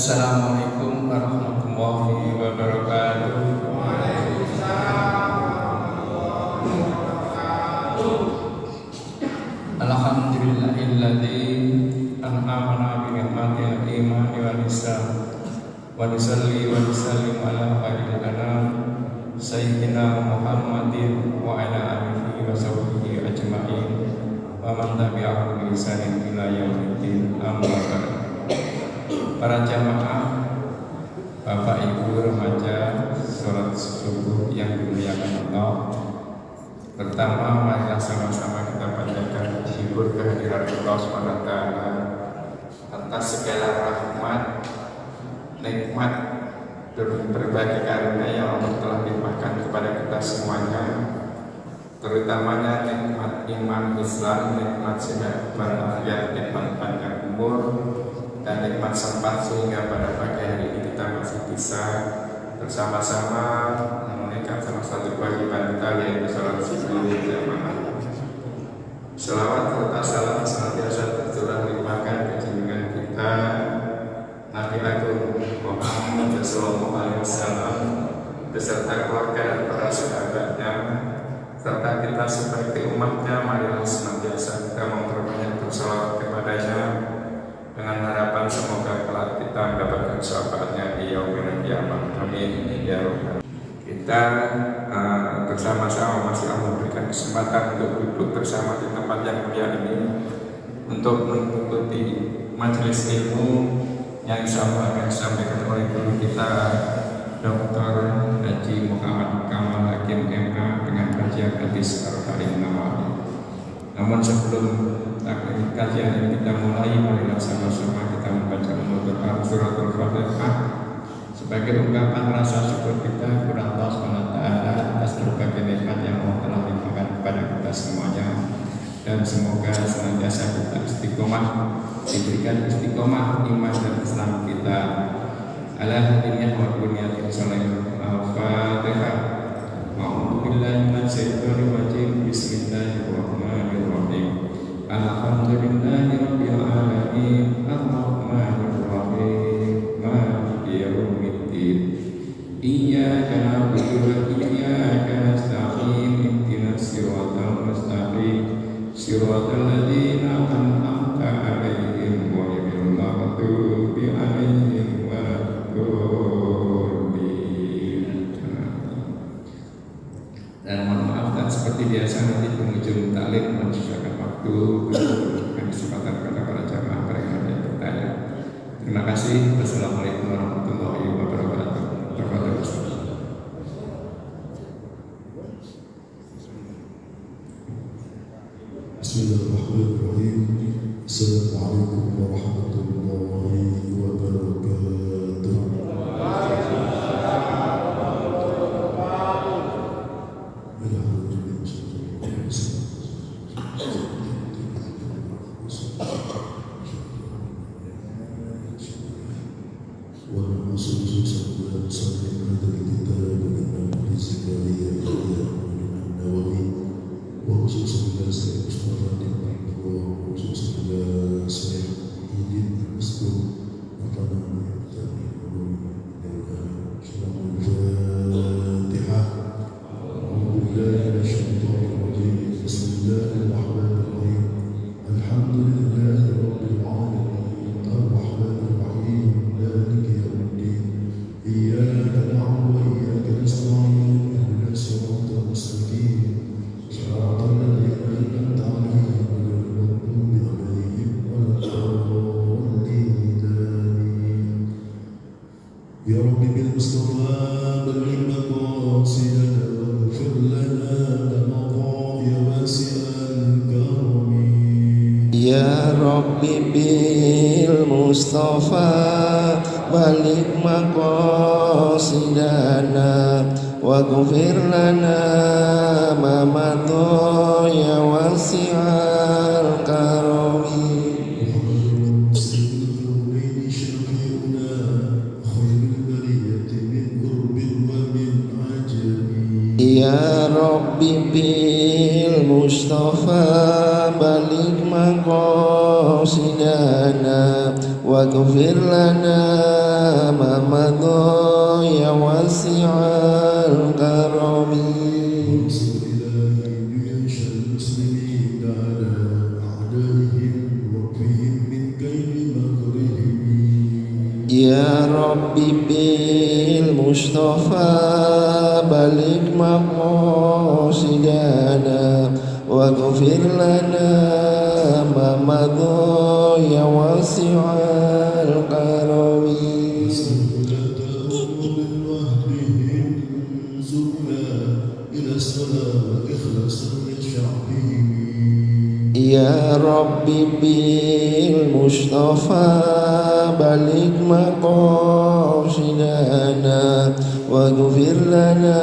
Assalamualaikum warahmatullahi wabarakatuh. Alhamdulillahilladzi an'amana bi ni'matil imani wal islam wa nusalli wa nusallim ala sayyidina sayyidina Muhammadin wa ala alihi wa sahbihi ajma'in wa man tabi'ahum bi ihsanin ila yaumiddin. Amma ba'd. Para jamaah, Bapak Ibu remaja sholat subuh yang dimuliakan Allah, pertama marilah sama-sama kita panjatkan syukur kehadiran Allah SWT atas segala rahmat, nikmat dan berbagai karunia yang Allah telah limpahkan kepada kita semuanya, terutamanya nikmat iman Islam, nikmat sehat walafiat, nikmat panjang umur, dan nikmat sempat sehingga pada pagi hari ini kita masih bisa bersama-sama menunaikan salah satu kewajiban kita, yaitu sholat subuh berjamaah. Selawat serta salam senantiasa tercurah limpahkan ke junjungan kita Nabi Agung Muhammad sallallahu alaihi wasallam beserta keluarga dan para sahabatnya, serta kita sebagai umatnya. Marilah senantiasa kita memperbanyak bersalawat kepadanya dengan harapan semoga kelak kita mendapatkan syafaatnya di yaumil qiyamah. Amin ya rabbal. Kita bersama-sama masih Allah memberikan kesempatan untuk duduk bersama di tempat yang mulia ini untuk mengikuti majelis ilmu yang insyaallah akan disampaikan oleh guru kita Dr. Haji Muhammad Kamal Hakim MA dengan kajian hadis Arba'in Nawawi. Namun sebelum kajian ini kita mulai, marilah sama-sama kita membaca Al-Quran suratul Fatihah sebagai ungkapan rasa syukur kita kepada Allah SWT atas berbagai nikmat yang Allah telah limpahkan kepada kita semuanya, dan semoga senantiasa kita istiqomah, diberikan istiqomah iman dan Islam kita. Ala hadiniyah wa buniyatin sallallahu al-Fatihah. A'udzu billahi minasy syaithanir rajim. Bismillahirrahmanirrahim. Alhamdulillahi rabbil alamin, arrahmanir rahim, maliki yaumiddin. Iyyaka na'budu wa iyyaka nasta'in. Ihdinas siratal mustaqim, siratal ladzina an'amta 'alaihim ghairil maghdubi 'alaihim waladdallin. Dan mohon maaf, dan seperti biasa nanti penghujung taklim menyisakan waktu dan kesempatan kepada para jamaah mereka yang bertanya. Terima kasih. Wassalamualaikum warahmatullahi wabarakatuh. Bismillahirrahmanirrahim. Assalamualaikum warahmatullahi wabarakatuh. Ya Rabbi bil Mustafa balligh maqasidana waghfir lana ya wasi'al karami. Ya Rabbi bil Mustafa balligh maqasidana waghfir lana ma madha ya wasi'al karami. Ya Rabbi bil Mustafa baligh maqasidana waghfir lana واسع الكرم وانصر إلهي جيوش المسلمين على أعدائهم واكفهم من كيد مكرهم يا ربي بالمصطفى بلغ مقاصدنا واغفر لنا ما مضى يا واسع الكرم وسهلة أمور وحدهم زرنا إلى الصلاة والإخلاص لشعبهم يا ربي بالمصطفى بلغ مقاصدنا واغفر لنا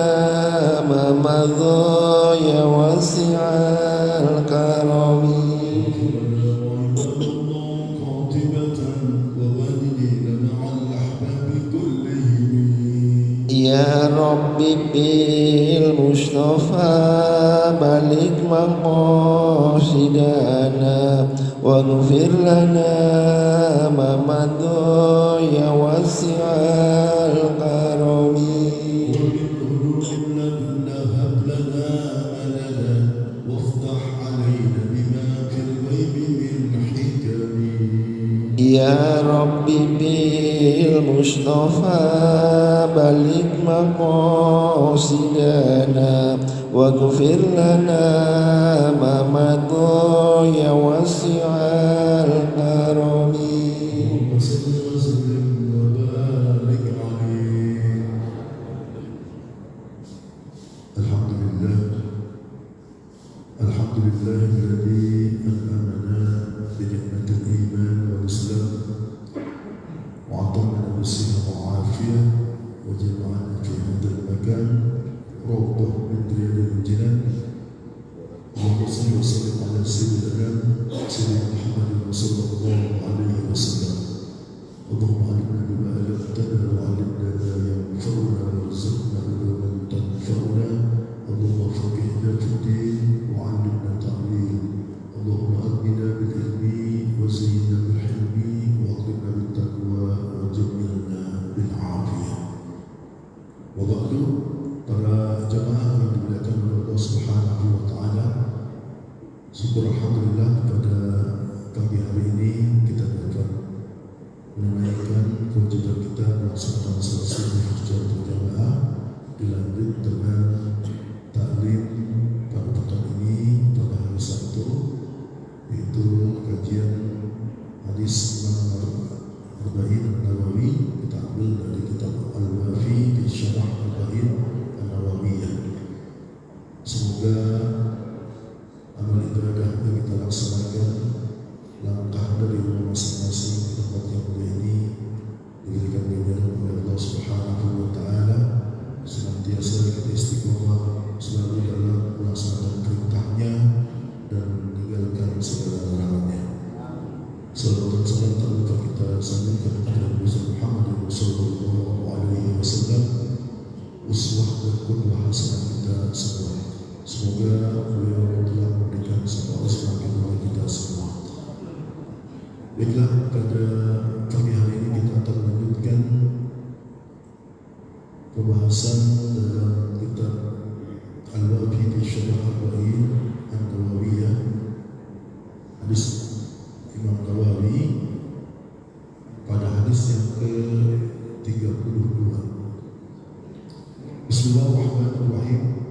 ما مضى يا واسع الكرم يا ربي بالمصطفى بلغ مقاصدنا واغفر لنا ما مضى يا واسع الكرم يا ربي بالمصطفى بلغ مقاصدنا واغفر لنا ما مضى يا واسع الكرم الحمد لله الذي أنعمنا بنعمة الإيمان والإسلام وعطانا بالصحة والعافية وجمعنا في هذا المكان روضة من رياض الجنان. اللهم صل وسلم على سيدنا محمد صلى الله عليه وسلم. اللهم علمنا بما علمتنا وعلمنا ما ينفعنا وارزقنا علما تنفعنا. اللهم فقهنا في الدين وعلمنا تعليم. اللهم أغننا بالعلم وزينا بالحلم واغننا بالتقوى وجملنا بالعافية. وبعد para jemaah yang dimuliakan oleh Allah Subhanahu wa taala, syukur alhamdulillah pada pagi hari ini kita dapat menunaikan kewajiban kita melaksanakan salat subuh secara berjamaah dilanjut dengan taklim pada pekan ini pada hari Sabtu, yaitu kajian hadis nomor 40 Nawawi. Kita ambil dari kitab Al-Wafi di Syarah Arba'in An-Nawawiyah. Semoga amal ibadah yang kita laksanakan, langkah dari rumah masing-masing di tempat yang mulia ini diberikan ganjaran oleh Allah Subhanahu wa taala, senantiasa kita istiqomah selalu dalam melaksanakan perintahnya dan meninggalkan segala larangannya. Salawat dan salam tak lupa kita sampaikan kepada Nabi Muhammad sallallahu alaihi wasallam, uswah dan qudwah hasanah kita semua. Semoga beliau telah memberikan semua semakin kepada kita semua. Baiklah, pada pagi hari ini kita akan melanjutkan pembahasan dalam kitab Al-Wafi di Syarah Arba'in An-Nawawiyah, hadis Imam Nawawi pada hadis yang ke-32. Bismillahirrahmanirrahim.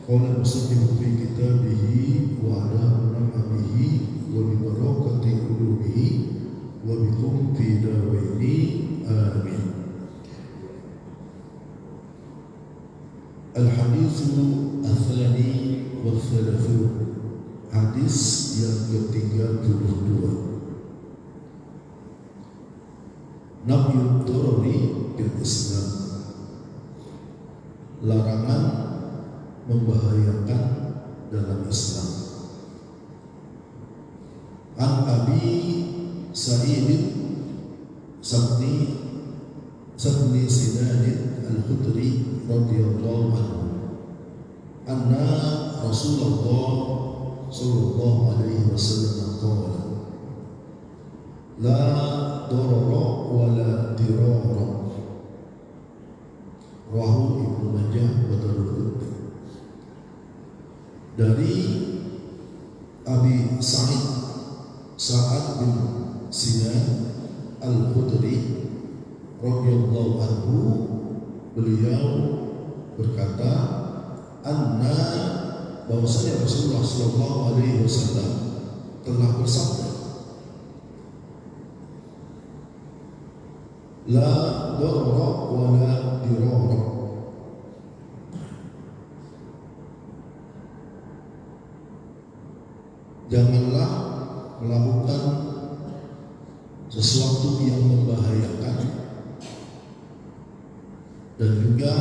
Qala musannif fi kitabihi wa ala na'amihi wa bi barakati ulumihi wa bikum fi dawaini amin. Al-hadithu al-thani wa al-thalathun, hadis yang ke-32. Nahyud darari bil Islam, larangan membahayakan dalam Islam. An Abi Sa'id Sabni Sinan Al-Khudri radhiyallahu anhu anna Rasulullah sallallahu alaihi wasallam qala la darara wa la dirara dari Abi Sa'ad bin Sinan Al-Khudri radhiyallahu anhu, beliau berkata, anna bahwasanya Rasulullah sallallahu alaihi wasallam telah bersabda, la darra wa la dirara, janganlah melakukan sesuatu yang membahayakan dan juga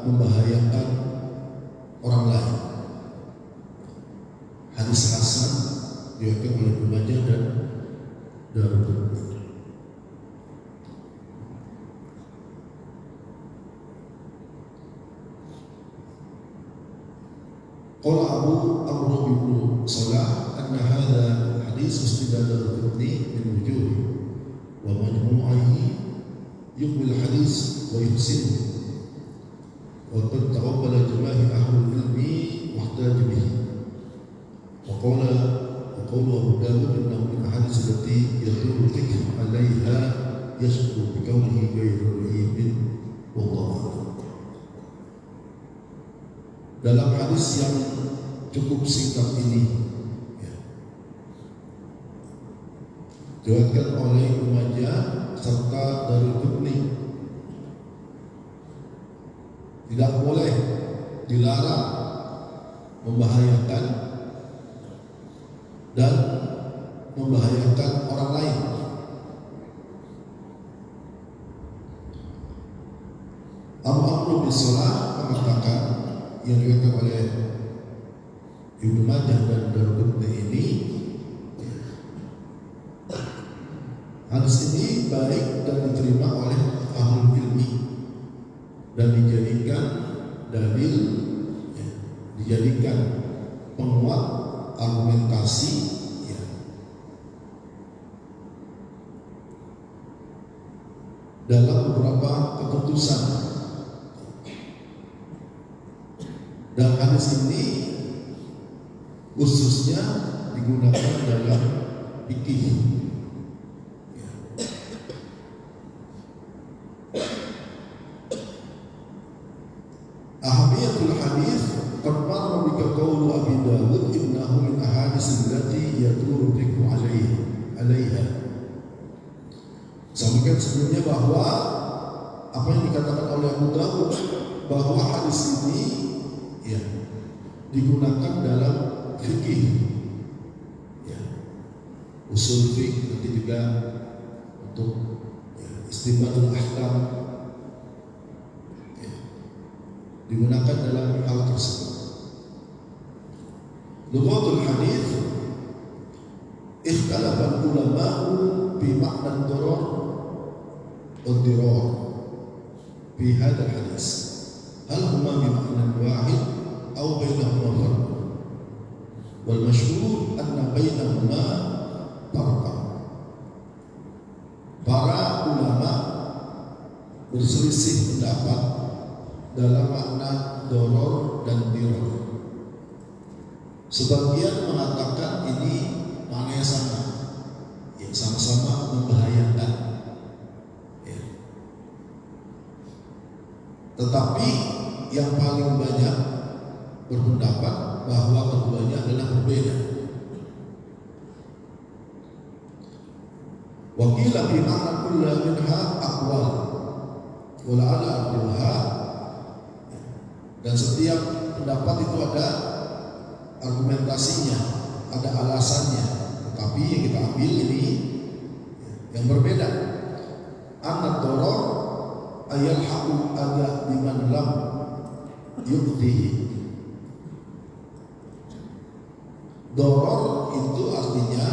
membahayakan orang lain. Hadis hasan diriwayatkan oleh Ibnu Majah dan Daruqutni. Qala Abu Amr bin Salah anna hadha hadis istidlal Daruqutni min wujuh wa majmu'ihi yuqbil hadis wa yuhsinu wa qad taqabbala jamaah ahli ilmi muhtaj bihi wa qala Abu Dawud innahu min hadis allati yadullu dhikr 'alayha yashku bi qawlihi ghairu ibn wallahu. Dalam hadis yang cukup singkat ini diriwayatkan oleh Ibnu Majah serta Daruqutni, tidak boleh, dilarang membahayakan dan membahayakan orang lain. Abu Amr bin Salah mengatakan, yang diriwayatkan oleh Ibnu Majah dan Daruqutni ini, hadis ini baik dan diterima oleh ahli ilmi dan dijadikan dalil, dijadikan penguat argumentasi dalam beberapa keputusan. Dan hadis ini khususnya digunakan dalam fikih. Ahamiyatul hadis qad marra bika qawlu Abi Dawud innahu min ahadits allati yaduru dhikru 'alaiha. Sampaikan sebelumnya bahwa apa yang dikatakan oleh Abu Dawud bahwa hadis ini digunakan dalam fikih, usul fikih, nanti juga untuk istinbatul ahkam, digunakan dalam hal tersebut. Lughatul hadis, ikhtalafa ulama'u bi makna ad-darar wad-dirar fi hadzal hadis. Hal huma bi makna wahid aw bainahuma farq? Wal masyhur anna bainahuma farqan. Para ulama berselisih pendapat dalam makna doror dan diror. Sebagian mengatakan ini maknanya sama, sama-sama membahayakan. Tetapi yang paling banyak berpendapat bahwa keduanya adalah berbeda. Wa qila bi ma'na kullu minha aqwal wa la'ala abdulha, dan setiap pendapat itu ada argumentasinya, ada alasannya, tetapi yang kita ambil ini yang berbeda. Anad doror ayal haqu ada biman lam yu'tihi. Doror itu artinya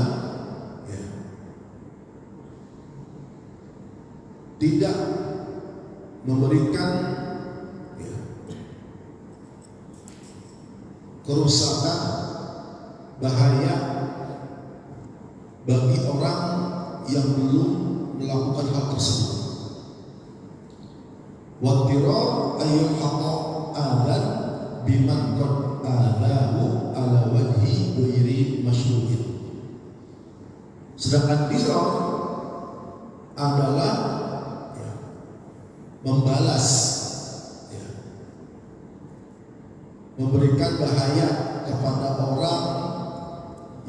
tidak memberikan kerusakan, bahaya bagi orang yang belum melakukan hal tersebut. Wa tiror ayyul haqa adan biman qad adahu al Sedangkan diror adalah membalas, memberikan bahaya kepada orang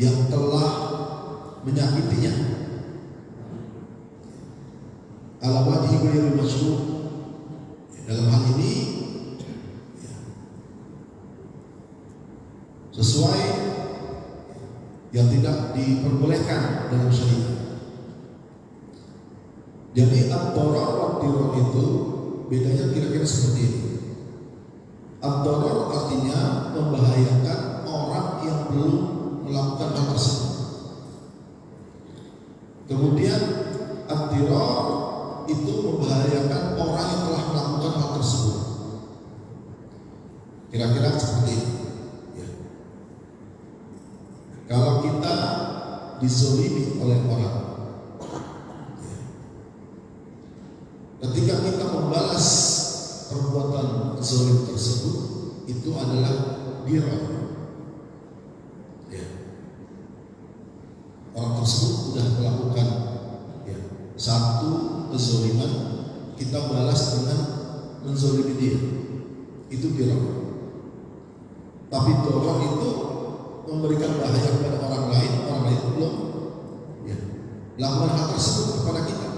yang telah menyakitinya ala wajhi ghairi masyru'. Dalam hal ini sesuai yang tidak diperbolehkan dalam syariat. Jadi ad-darar wa ad-dirar itu bedanya kira-kira seperti ini. Ad-darar artinya membahayakan orang yang belum melakukan hal tersebut. Kemudian ad-dirar itu membahayakan orang yang telah melakukan hal tersebut. Kira-kira seperti ini. Kalau kita dizolimi oleh orang, ketika kita membalas perbuatan zalim tersebut, itu adalah dirar. Orang tersebut sudah melakukan satu kezaliman, kita balas dengan menzalimi dia, itu dirar. Tapi dirar itu memberikan bahaya kepada orang lain belum lakukan hal tersebut kepada kita.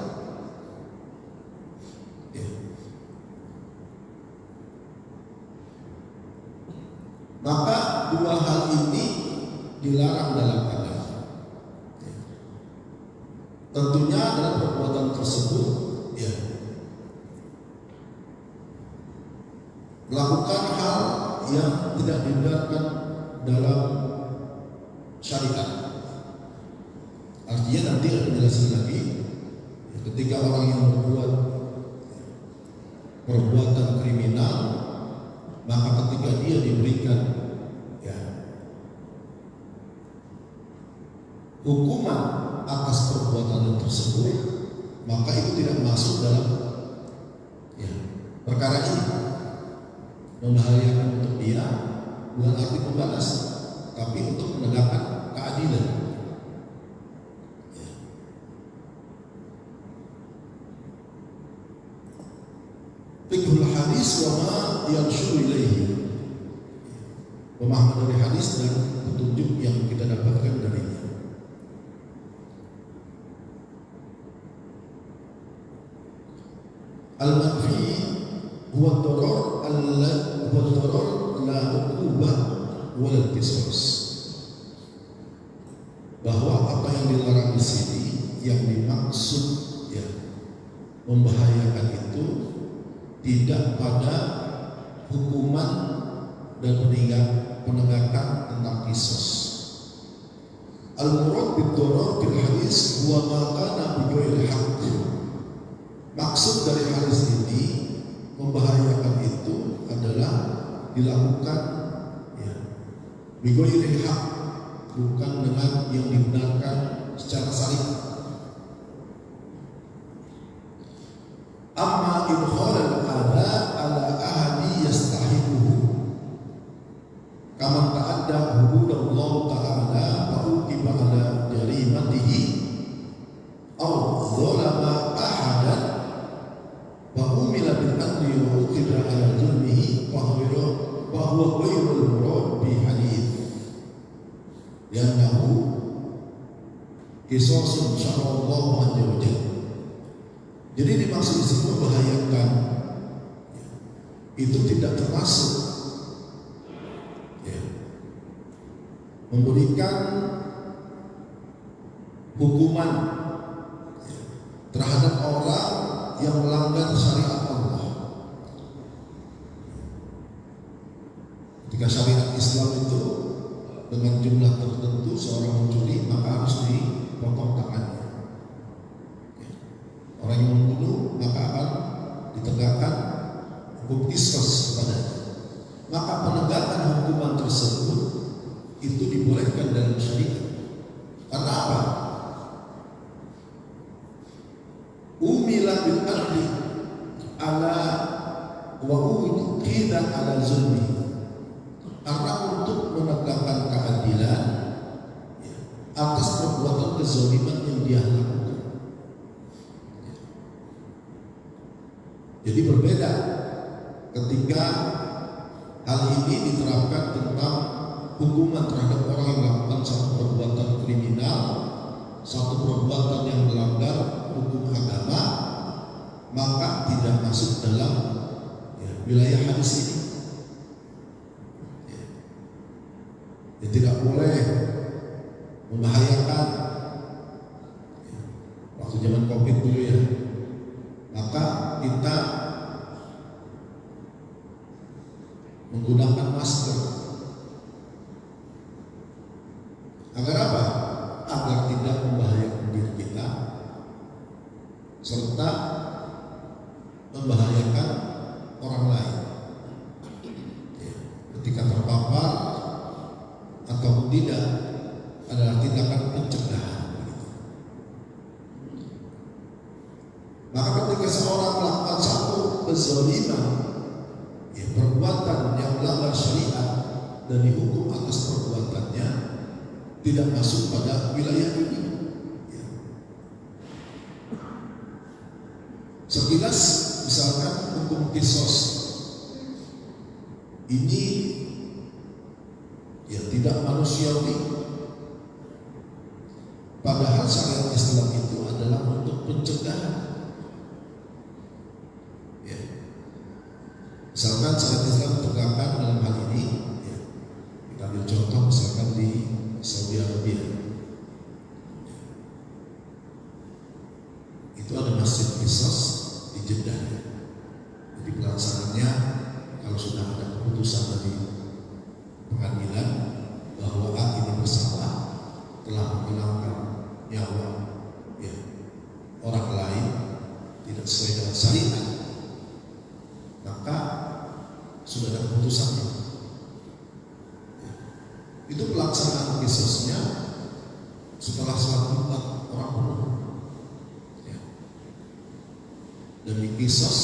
Maka dua hal ini dilarang dalam agama. Tentunya dalam perbuatan tersebut melakukan hal yang tidak dibenarkan dalam syariat. Artinya nanti ada penjelasan lagi, ketika orang yang berbuat perbuatan kriminal, maka ketika dia diberikan hukuman atas perbuatan tersebut, maka itu tidak masuk dalam perkara ini. Membahayakan untuk dia bukan arti pembalas, tapi untuk menegakkan keadilan. Fiqhul hadis wa ma yanshuru ilaihi. Pemahaman dari hadis dan petunjuk yang kita dapatkan darinya. Al-manfi huwa ad-darar la uqubah wal qisas. Bahwa apa yang dilarang di sini, yang dimaksud membahayakan itu tidak pada hukuman dan penegakan tentang qisas. Al-murad bid-darar bil hadis huwa ma kana bi ghairi haqq. Maksud dari hadis ini, membahayakan itu adalah dilakukan bi ghairi haqq, bukan dengan yang dibenarkan secara syar'i. Amma idkhal al-adha ala ahadi yastahiquhu kama ta'adda hududallah ta'ala fa uqiba ala jarimatihi aw zalama ahadan wa umila bil adli wa uqida ala zulmihi fa huwa ghairul murad bi hadith li'annahu qisasun syarallahu azza wa jalla. Jadi dimaksud di sini membahayakan itu tidak termasuk memberikan hukuman terhadap orang yang melanggar syariat Allah. Ketika syariat Islam itu dengan jumlah tertentu seorang mencuri, maka harus dipotong tangannya. Orang yang membunuh maka akan ditegakkan hukum qisas kepadanya. Maka penegakan hukuman tersebut itu dibolehkan dalam syariat. Karena apa? Umila bil adli ala wa uqida ala zulmi. Karena untuk menegakkan keadilan atas perbuatan kezaliman yang Jadi berbeda ketika hal ini diterapkan tentang hukuman terhadap orang yang melakukan satu perbuatan kriminal, satu perbuatan yang melanggar hukum agama, maka tidak masuk dalam wilayah hadis ini. Ya, tidak boleh membahayakan. Waktu zaman COVID dulu ya, maka kita menggunakan masker. Agar apa? Agar tidak membahayakan diri kita serta membahayakan orang lain. Ketika terpapar atau tidak adalah tindakan pencegahan. Maka ketika seorang melakukan satu kezaliman, perbuatan yang melanggar syariat dan dihukum atas perbuatannya, tidak masuk pada wilayah ini. Sekilas misalkan hukum kisos ini tidak manusiawi, padahal syariat Islam itu adalah untuk pencegahan. Misalkan syariat Islam tegakkan dalam hal ini, kita ambil contoh misalkan di Saudi Arabia, itu ada masjid Qisas di Jeddah. Jadi pelaksanaannya, kalau sudah ada keputusan dari pengadilan bahwa ini bersalah, telah menghilangkan nyawa orang lain tidak sesuai dengan syariat, maka sudah ada keputusannya. Itu pelaksanaan Qisasnya setelah sholat Jumat orang bunuh. Dan di Qisas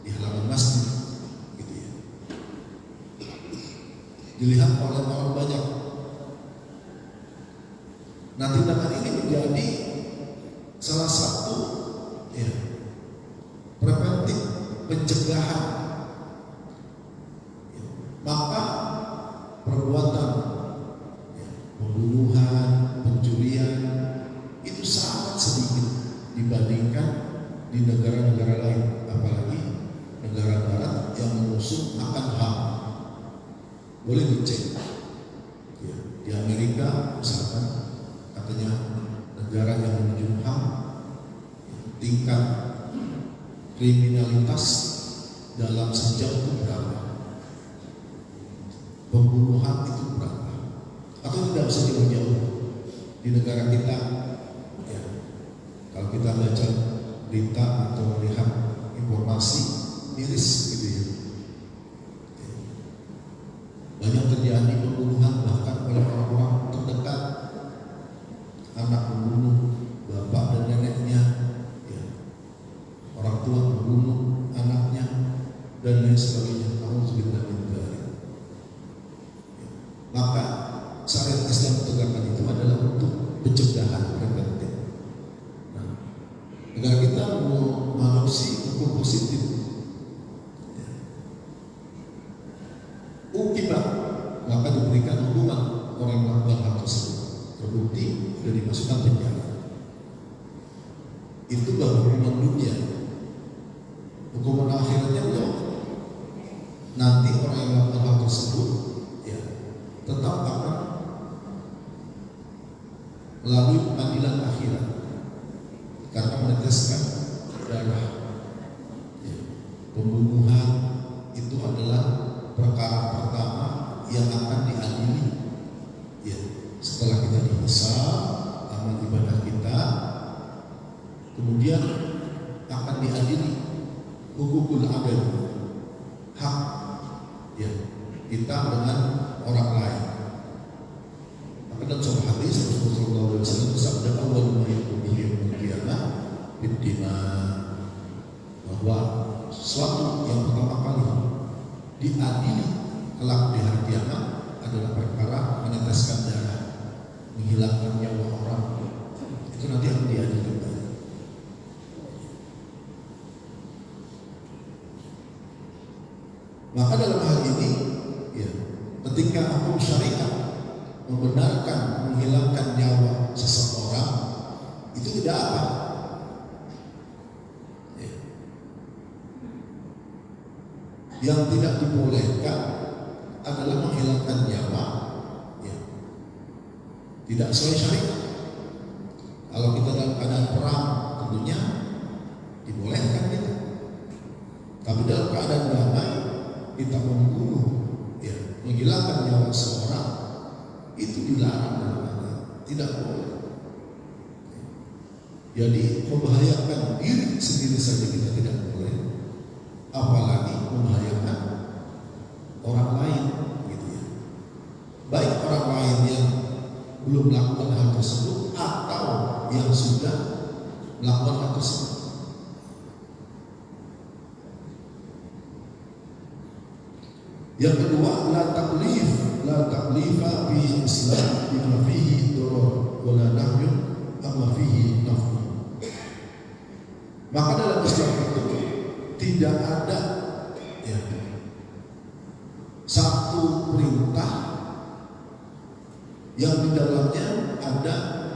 di halaman masjid, gitu ya, dilihat oleh orang banyak. Nah, tindakan ini menjadi salah satu preventif pencegahan. Maka perbuatan pembunuhan, pencurian itu sangat sedikit dibandingkan di negara-negara lain, apalagi negara barat yang mengusung akan HAM. Boleh dicek di Amerika misalkan, katanya negara yang menuju HAM, tingkat kriminalitas dalam sejam itu berapa, pembunuhan itu berapa, atau tidak usah jauh-jauh di negara kita. Kalau kita baca berita atau melihat informasi, miris gitu ya, banyak terjadi pembunuhan bahkan oleh orang-orang terdekat, anak membunuh bapak dan neneknya, orang tua membunuh anaknya, dan lain sebagainya. Maka syariat Islam tegakkan itu adalah untuk pencegahan preventif. Nah, negara kita mau mengadopsi hukum positif, ukibat, maka diberikan hukuman orang yang melakukan hal tersebut, terbukti dan dimasukkan penjara. Itu baru hukuman dunia. Hukuman akhiratnya belum. Nanti orang yang melakukan hal tersebut tetap akan melalui pengadilan akhirat karena meneteskan darah. Pembunuhan itu adalah perkara pertama yang akan diadili setelah kita dihisab amal ibadah kita, kemudian akan diadili hukukul adil, hak kita dengan orang lain. Maka dalam sebuah hadis Rasulullah SAW bersabda, awal ma yakunu yaumul qiyamah bid-dima, bahwa sesuatu yang pertama kali diadili kelak di hari kiamat adalah perkara meneteskan darah, menghilangkan nyawa orang. Itu nanti akan diadili. Maka dalam hal ini, ya, ketika hukum syariat membenarkan menghilangkan nyawa seseorang, itu tidak apa. Ya. Yang tidak dibolehkan adalah menghilangkan nyawa, ya, tidak sesuai syariat. Kalau kita dalam keadaan perang, tentunya dibolehkan kita. Tapi dalam keadaan damai, kita membunuh, ya, menghilangkan nyawa seorang, itu dilarang dalam agama, tidak boleh. Jadi membahayakan diri sendiri saja kita tidak boleh, apalagi membahayakan orang lain, gitu ya. Baik orang lain yang belum melakukan hal tersebut atau yang sudah melakukan hal tersebut. Yang kedua, la taklifa fi Islam bima fihi darar wa la nahyun amma fihi naf'un. Maka dalam Islam itu tidak ada, ya, satu perintah yang di dalamnya ada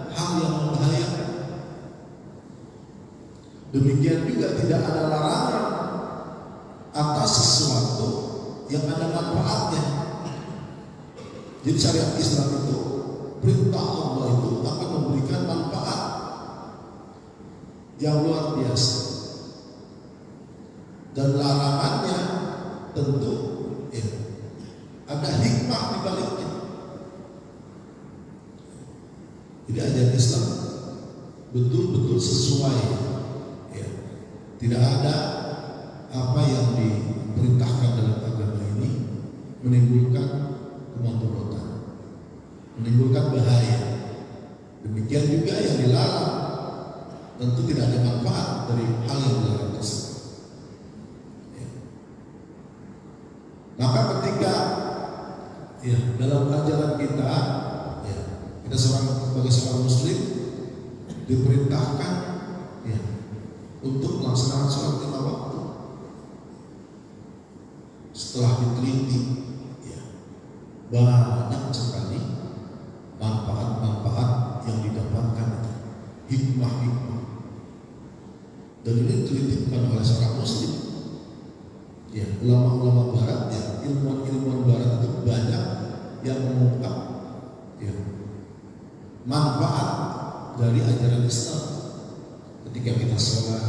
hal yang membahayakan. Demikian juga tidak ada larangan atas sesuatu yang ada manfaatnya. Jadi syariat Islam itu, perintah Allah itu akan memberikan manfaat yang luar biasa, dan larangannya tentu, ya, ada hikmah di baliknya. Jadi ajaran Islam betul-betul sesuai, ya. Tidak ada apa yang diperintahkan dalam agama ini menimbulkan kemudaratan, menimbulkan bahaya. Demikian juga yang dilarang tentu tidak ada manfaat dari hal yang dilarang tersebut. Ya. Maka ketika, ya, dalam ajaran kita, ya, kita sebagai seorang Muslim diperintahkan, ya, untuk melaksanakan sholat 5 waktu. Setelah diteliti, ya, banyak sekali manfaat-manfaat yang didapatkan, hikmah-hikmah. Dan ini ditelitikan oleh seorang Muslim. Ya, ulama-ulama Barat, ya, ilmuwan-ilmuwan Barat itu banyak yang mengungkap, ya, manfaat dari ajaran Islam. Ketika kita sholat,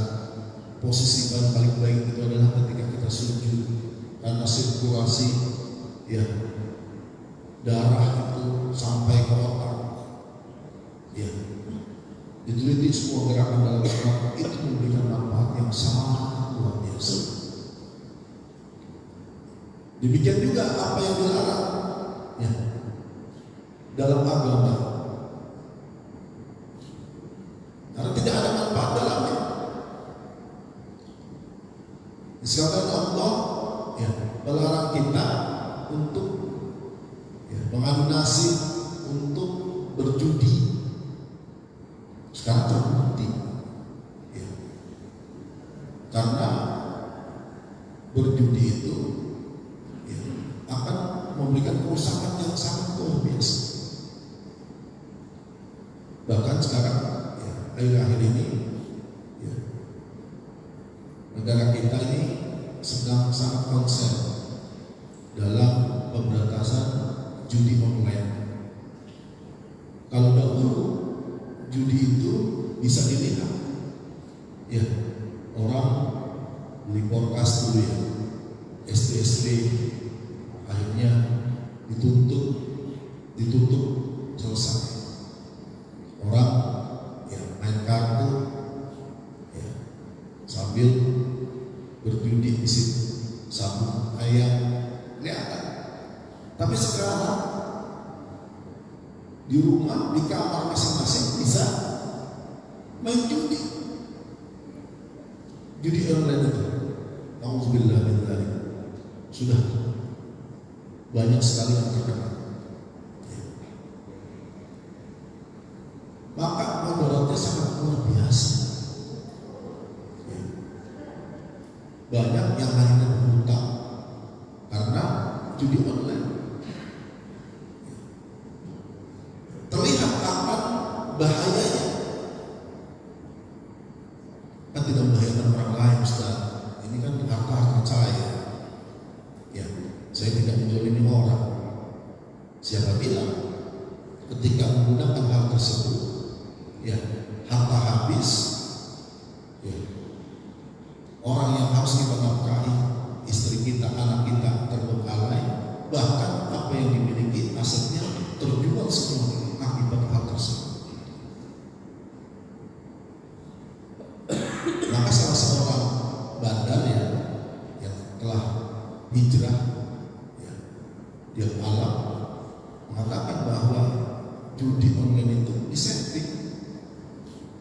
posisi paling baik itu adalah ketika kita sujud, karena sirkulasi, ya, darah itu sampai ke otak. Ya, diteliti semua gerakan dalam sholat itu memberikan manfaat yang sangat luar biasa. Demikian juga apa yang dilarang, ya, dalam agama, karena tidak ada manfaat dalamnya. Disebabkan Allah, ya, melarang kita untuk, ya, mengadu nasib, untuk berjudi. Sekarang terbukti, ya, karena berjudi itu, ya, akan memberikan kerusakan yang sangat luar biasa. Bahkan sekarang, ya, akhir-akhir ini, ya, negara kita ini sedang sangat konsen dalam pemberantasan judi online. Kalau dahulu judi itu bisa dilihat, ya, orang beli porkas dulu, ya, SD akhirnya ditutup selesai. Orang, ya, main kartu, ya, sambil berjudi di situ, sabun ayam kelihatan. Tapi sekarang di rumah, di kamar masing-masing bisa main judi online itu. Alhamdulillah, sudah banyak sekali yang terkena. Maka mudaratnya sangat luar biasa. Banyak yang akhirnya berhutang, judi online. Terlihat akan bahayanya. Kan tidak membahayakan orang lain, Ustaz. Ini kan harta saya. Ya, saya tidak menjolimi orang. Siapa bilang ketika menggunakan hal tersebut, ya, harta habis, ya, orang yang harus kita nafkahi, istri kita, anak kita terbengkalai, bahkan apa yang dimiliki asetnya terjual semua akibat hal tersebut. Maka salah seorang bandar yang telah hijrah, ya, dia alam mengatakan bahwa judi online itu disetting.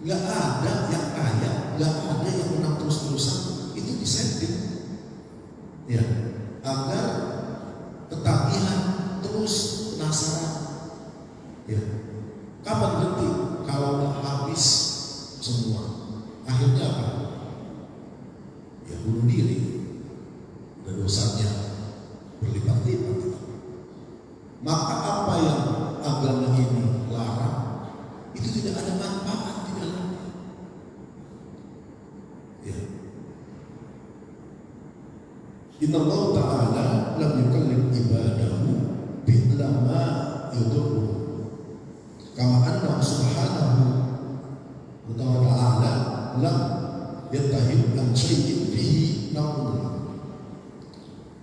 Nggak ada yang kaya, nggak ada yang menang terus-terusan, itu disetting, ya, agar ketagihan terus penasaran, ya. Kapan berhenti? Kalau udah habis semua, akhirnya apa? Ya bunuh diri, dan dosanya berlipat-lipat. Maka apa yang agama ini larang itu tidak ada manfaat di dalamnya. Ya. Inna Allah Ta'ala lam yukallim ibadahu bi'la ma yudurruhu kama anna subhanahu wa ta'ala lam yattahim an syai'in bihi na'udhu.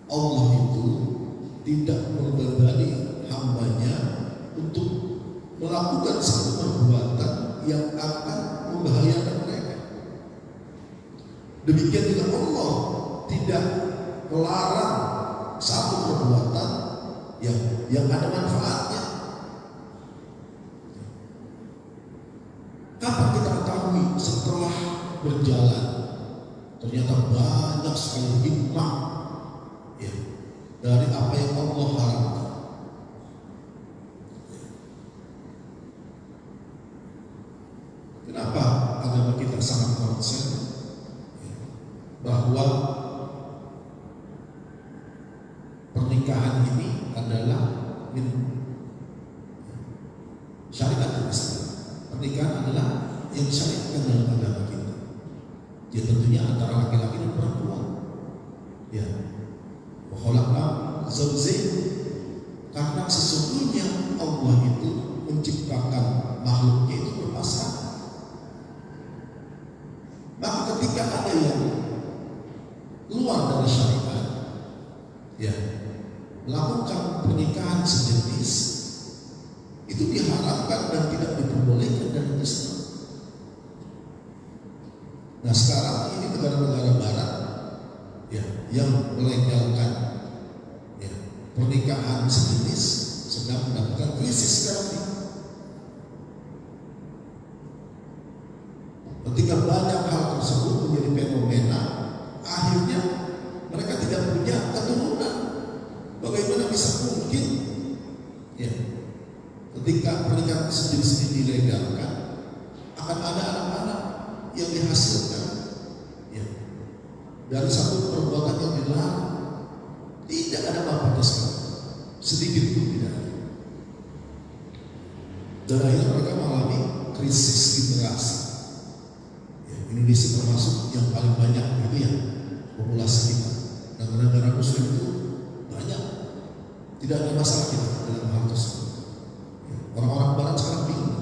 Allah itu tidak membebani hambanya untuk melakukan satu perbuatan yang akan membahayakan mereka. Demikian juga Allah tidak melarang satu perbuatan yang ada manfaatnya. Kapan kita ketahui setelah berjalan ternyata banyak sekali hikmah, ya, dari apa yang Allah haramkan. Kenapa agama kita sangat konsen, ya, bahwa pernikahan ini adalah syariat Islam. Pernikahan adalah yang disyariatkan dalam agama kita. Ya tentunya antara laki-laki dan perempuan. Ya, wa khalaqna zawjayn, karena sesungguhnya Allah itu menciptakan makhluknya itu berpasangan. Maka ketika ada yang keluar dari syariat, ya, melakukan pernikahan sejenis, itu diharamkan dan tidak diperbolehkan dalam Islam. Nah sekarang ini negara-negara Barat, ya, yang melegalkan, ya, pernikahan sejenis sedang mendapatkan krisis sekarang ini. Ketika banyak hal tersebut menjadi fenomena, akhirnya mereka tidak punya keturunan. Bagaimana bisa mungkin, ya, ketika pernikahan sejenis ini dilegalkan akan ada anak-anak yang dihasilkan, ya, dari satu perbuatan yang dilarang? Tidak ada bapaknya sekali, sedikit pun tidak ada. Dan akhirnya mereka mengalami krisis generasi. Ya, Indonesia termasuk yang paling banyak itu ya populasi kita. Dan negara Muslim itu banyak, tidak ada masalah kita dalam hal tersebut. Ya, orang-orang Barat sekarang bingung,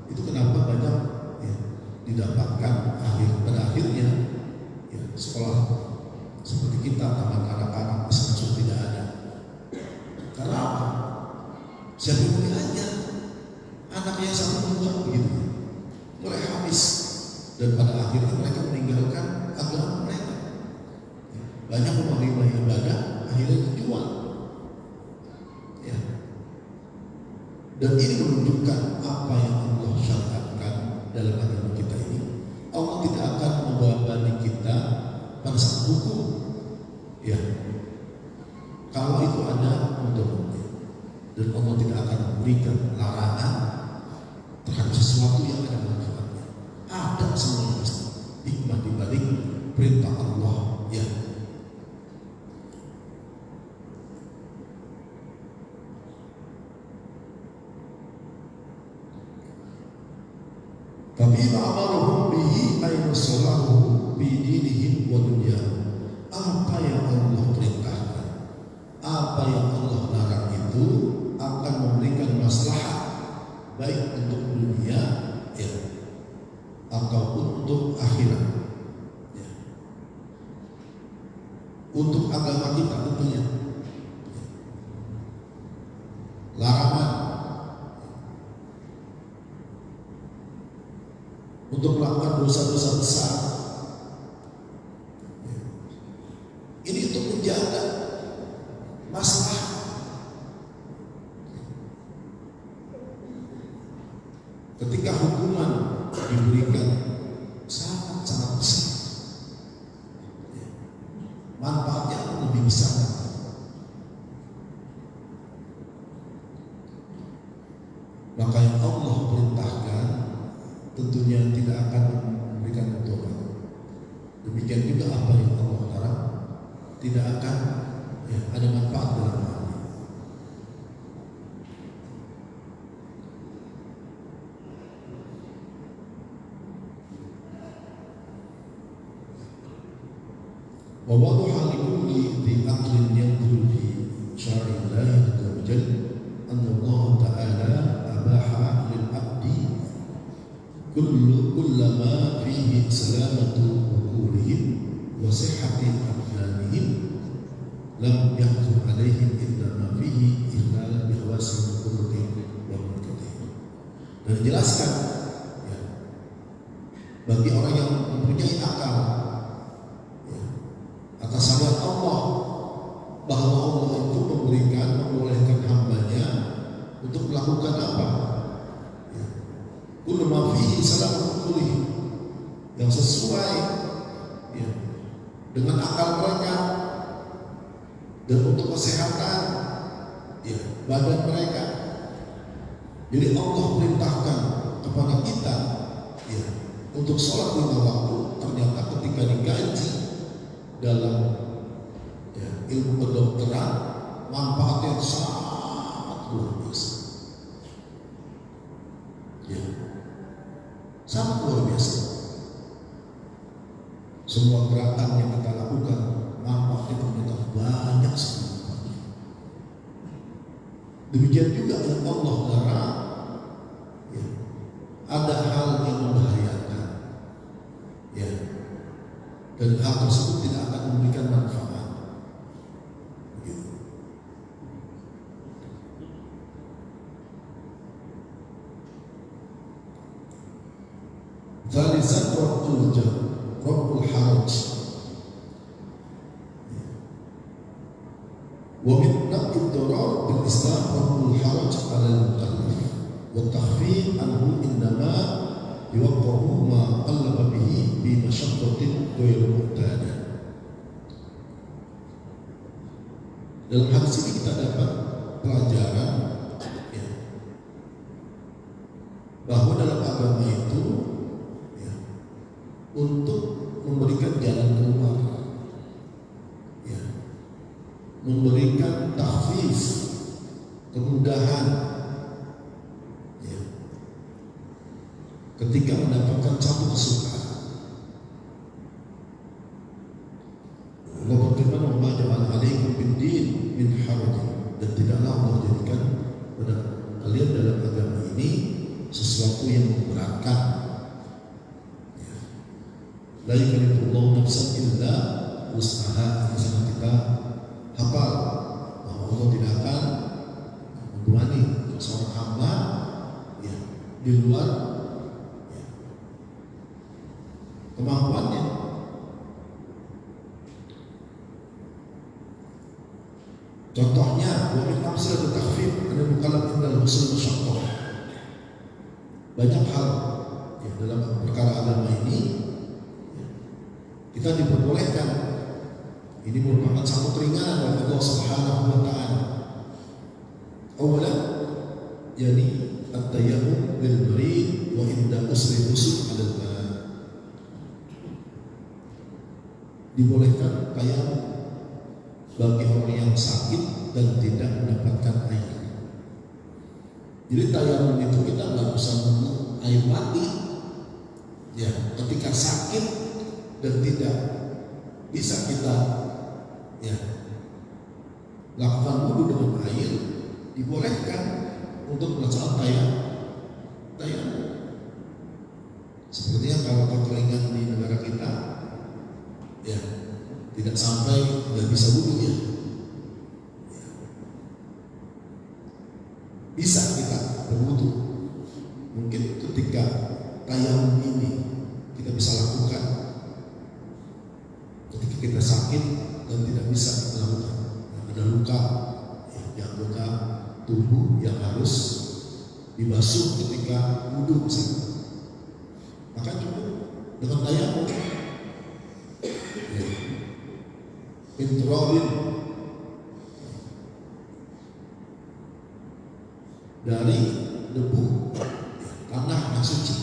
itu kenapa banyak, ya, didapatkan pada akhirnya, ya, sekolah seperti kita, taman anak-anak sudah tidak ada. Karena apa? Siapa yang melihatnya? Anaknya yang satu dua begitu, mulai habis, dan pada akhirnya mereka meninggalkan agama mereka. Ya, banyak penerima ibadah akhirnya dijual. Ya. Dan ini menunjukkan apa yang Allah syariatkan dalam agama kita ini. Allah tidak akan membawa banding kita pada saat hukum. Ya, kalau itu ada mudah-mudahan, dan Allah tidak akan memberikan larangan terhadap sesuatu yang ada manfaatnya. Ada semuanya pasti hikmah di balik perintah Allah. Ya. untuk agama kita tentunya. Larangan untuk melakukan dosa-dosa besar. Ini untuk menjaga masalah. Ketika hukuman diberikan sangat-sangat besar, manfaatnya lebih besar. Maka yang Allah perintahkan tentunya tidak akan memberikan mudarat. Demikian juga apa yang Allah larang tidak akan ada manfaat dalam hal ini. Wa wadaha li kulli dhi aqlin yanzur fi syar'i Allah azza wa jalla anna Allah ta'ala abaha lil 'abdi kullama fihi salamatu uqulihim wa sihhati abdanihim lam yahzur alaihim illa ma fihi ihlal bi hawasil qulubi wa mulkatihim. Dan dijelaskan bagi orang yang mempunyai akal atas syariat Allah bahwa Allah itu membolehkan hambanya untuk melakukan apa? Kullu ma fihi salamatu qulihim, yang sesuai dengan akal mereka dan untuk kesehatan badan mereka. Jadi Allah perintahkan kepada kita untuk sholat 5 waktu. Ternyata ketika digaji dalam ilmu kedokteran, manfaatnya sangat luar biasa. Sangat luar biasa. Semua gerakan yang kita lakukan manfaatnya ternyata banyak sekali. Demikian juga yang Allah larang, ada hal yang membahayakan, dan hal tersebut tidak akan memberikan manfaat. Thalitsan Rabbul Haraj. Wa min naqid darar bil Islam Rabbul Haraj ala al-mukallaf wa takhfif anhu innama yuwaqqahu ma qallaba bihi bi masyaqqatin ghayr mu'tada. Dalam hadis ini kita dapat pelajaran bahwa dalam agama itu untuk memberikan jalan keluar, memberikan takhfif, kemudahan, ketika mendapatkan satu kesukaan. Allah berfirman, "Wa ma ja'ala 'alaikum bid-din min haraj." Dan tidaklah Allah jadikan pada kalian dalam agama ini sesuatu yang memberatkan. La yukallifullahu nafsan illa wus'aha. Ini sangat kita hafal bahwa Allah tidak akan membebani seorang hamba di luar kemampuannya. Contohnya, wa min amsal takhfif anil mukallaf indal husul masyaqqah. Banyak hal dalam perkara agama ini kita diperbolehkan. Ini merupakan satu keringanan dari Allah Subhanahu wa taala. Awalan, yani at-tayammum lil marid wa inda usri usul ala al-ma. Dibolehkan tayammum bagi orang yang sakit dan tidak mendapatkan air. Jadi tayammum itu kita nggak usah menunggu air mati. Ketika sakit dan tidak bisa kita lakukan wudu dengan air, dibolehkan untuk melaksanakan tayammum. Sepertinya kalau kekeringan di negara kita, tidak sampai nggak bisa wudhu ya. Bisa kita berwudhu. Mungkin ketika tayamum ini kita bisa lakukan ketika kita sakit dan tidak bisa melakukan, ada luka di anggota tubuh yang harus dibasuh ketika wudhu misalnya, maka cukup dengan tayamum introlin dari debu tanah yang suci.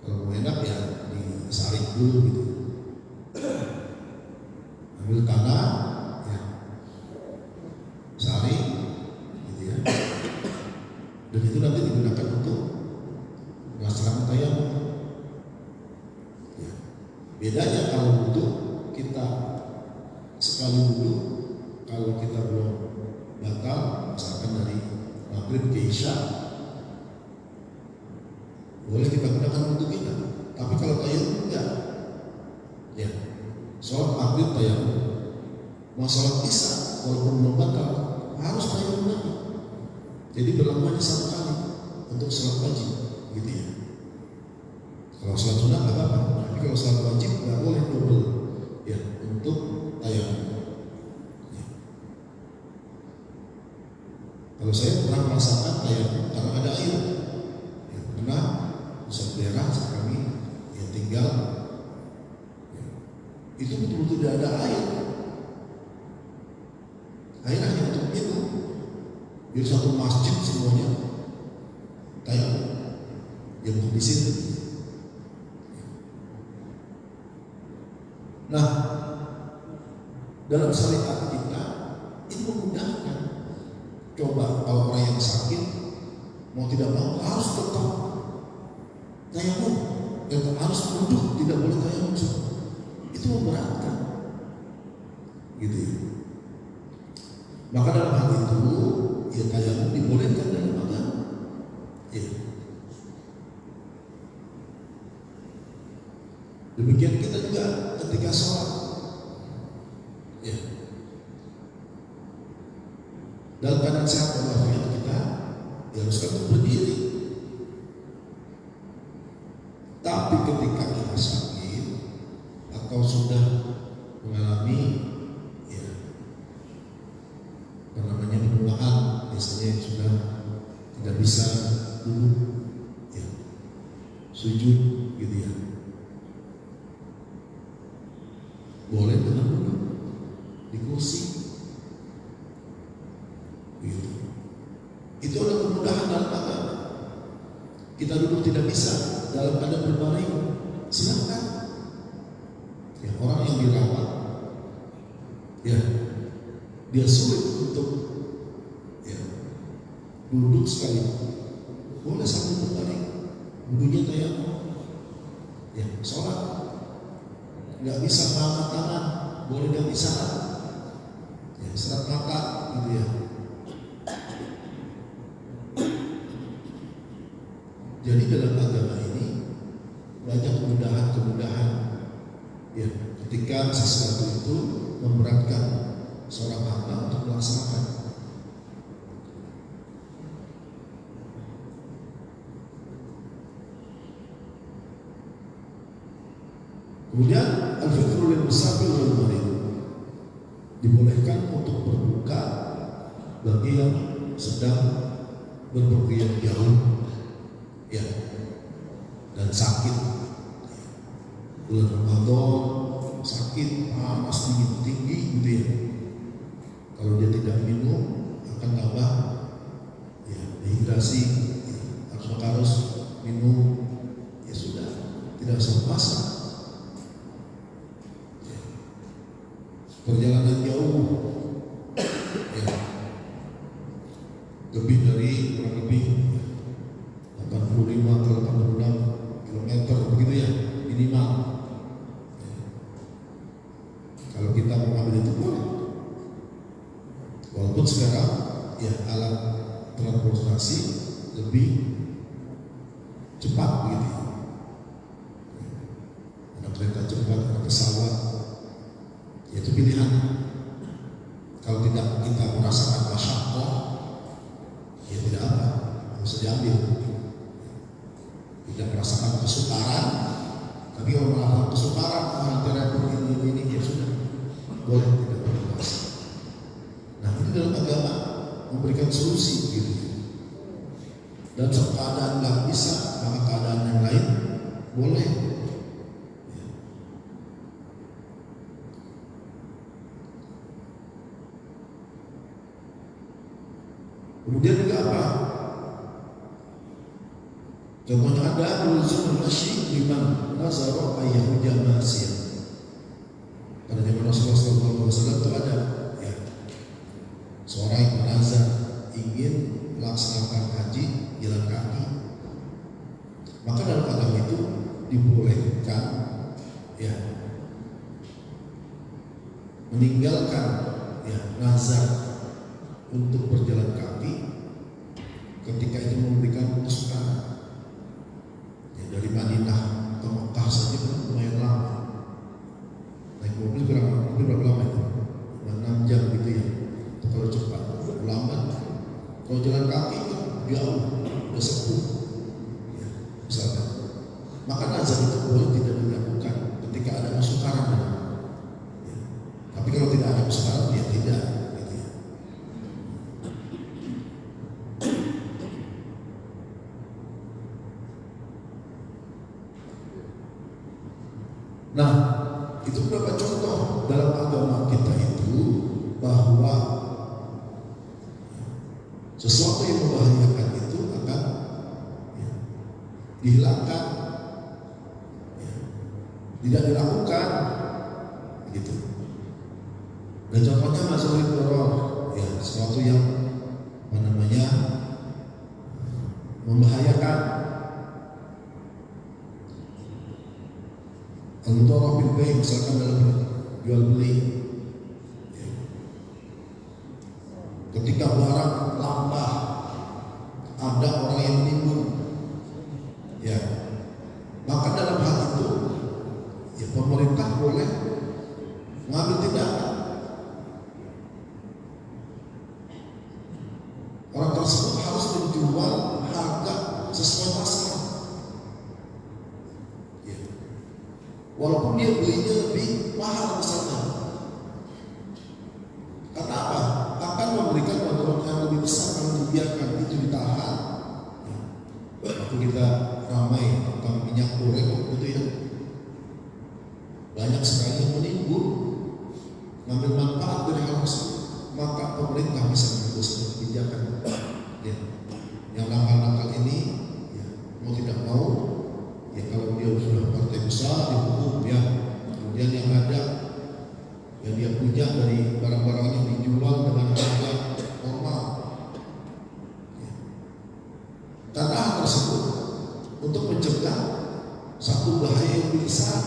Kalau mau enak ya disaring dulu gitu, ambil tanah ya, saring gitu ya, dan itu nanti digunakan untuk melaksanakan tayamum. Ya. Bedanya kalau wudhu kita sekali wudhu, kalau kita belum batal misalkan dari maghrib ke isya, boleh kita gunakan wudhu kita. Tapi kalau tayamum enggak, ya sholat maghrib tayamum, mau sholat isya walaupun belum batal harus tayamum lagi. Jadi berlamanya satu kali untuk sholat wajib, gitu ya. Kalau sholat sunnah nggak apa-apa, tapi kalau sholat wajib nggak boleh double, ya untuk tayamum. Ya. Kalau saya pernah merasakan tayamum karena ada air, ya, karena di suatu daerah kami yang tinggal, ya, itu betul-betul tidak ada air. Air hanya untuk minum. Di satu masjid semuanya tayamum, ya bukan di sini. Nah, dalam syariat kita itu memudahkan. Coba kalau orang yang sakit mau tidak mau harus tetap tayamum, tetap harus duduk, tidak boleh tayamum. Itu memberatkan, gitu ya. Maka dalam hal itu ya tayamum dibolehkan dalam agama. Ya. Demikian kita juga ketika sholat, ya, dalam keadaan sehat walafiat kita diharuskan untuk berdiri. Tapi ketika kita sakit atau sudah mengalami ya penuaan, biasanya sudah tidak bisa duduk, ya, sujud, gitu ya. Boleh dengan duduk di kursi, gitu. Itu adalah kemudahan dalam agama. Kita duduk tidak bisa dalam keadaan berbaring, silakan. Ya, orang yang dirawat, ya, dia sulit untuk ya duduk sekali, boleh sambil berbaring, wudhunya tayamum, ya, sholat. Nggak bisa mengangkat tangan, boleh nggak bisa, ya, serat mata, gitu ya. Jadi dalam agama ini banyak kemudahan-kemudahan, ya, ketika sesuatu itu memberatkan seorang hamba untuk melaksanakan. Kemudian al-fitru lil musafir wal marid, dibolehkan untuk berbuka bagi yang sedang berpergian jauh, ya, dan sakit. Bulan Ramadan sakit, panas tinggi, gitu ya. Kalau dia tidak minum akan tambah ya dehidrasi, ya, harus minum, ya sudah, tidak usah puasa. Perjalanan jauh, ya, kurang lebih 85 ke 86 km begitu ya minimal. Ya. Kalau kita mengambil itu boleh, walaupun sekarang ya alat transportasi lebih cepat begitu. Ada sukar nanti repot ini ya sudah, boleh tidak berpuasa. Nah ini dalam agama memberikan solusi gitu. Dan keadaan nggak bisa, maka keadaan yang lain boleh. Kemudian juga apa? Contohnya ada ulzul masyi liman nazara ayyahu jamasiyah. Pada zaman Rasulullah SAW itu ada ya, seorang yang bernazar ingin melaksanakan haji jalan kaki, maka dalam agama itu dibolehkan ya meninggalkan ya nazar untuk berjalan kaki ketika itu memberikan kesukaan. Ya, dari Madinah ke Mekah saja kan lumayan lama. Naik mobil berapa lama itu? 6 jam gitu ya. Itu kalau cepat, lambat. Kalau jalan kaki kan jauh, udah sepuh. Ya, misalkan. Maka nazar itu boleh tidak dilakukan ketika ada kesukaran. Ya. Tapi kalau tidak ada kesukaran, ya tidak. Nah, itu beberapa contoh dalam agama kita itu bahwa sesuatu yang membahayakan itu akan ya, dihilangkan, ya, tidak dilakukan, gitu. Dan contohnya mazhar doror, ya, sesuatu yang membahayakan. Al-mudharrah bil bay' misalkan dalam jual beli ya. Ketika barang langka ada orang yang menimbun ya, maka dalam hal itu ya pemerintah boleh mengambil tindakan. Orang tersebut harus menjual harga sesuai pasar. Walaupun dia belinya lebih mahal misalnya. Karena apa? Akan memberikan manfaat yang lebih besar kalau dibiarkan itu ditahan. Waktu kita ramai tentang minyak goreng gitu ya, banyak sekali yang menimbun, ngambil manfaat dari hal tersebut. Maka pemerintah bisa mengambil sebuah kebijakan. Ya. Yang nakal-nakal ini, ya, mau tidak mau, ya kalau dia sudah partai besar dihukum ya. Kemudian yang ada yang dia punya dari barang-barang yang dijual dengan harga normal ya. Karena hal tersebut untuk mencegah satu bahaya yang lebih besar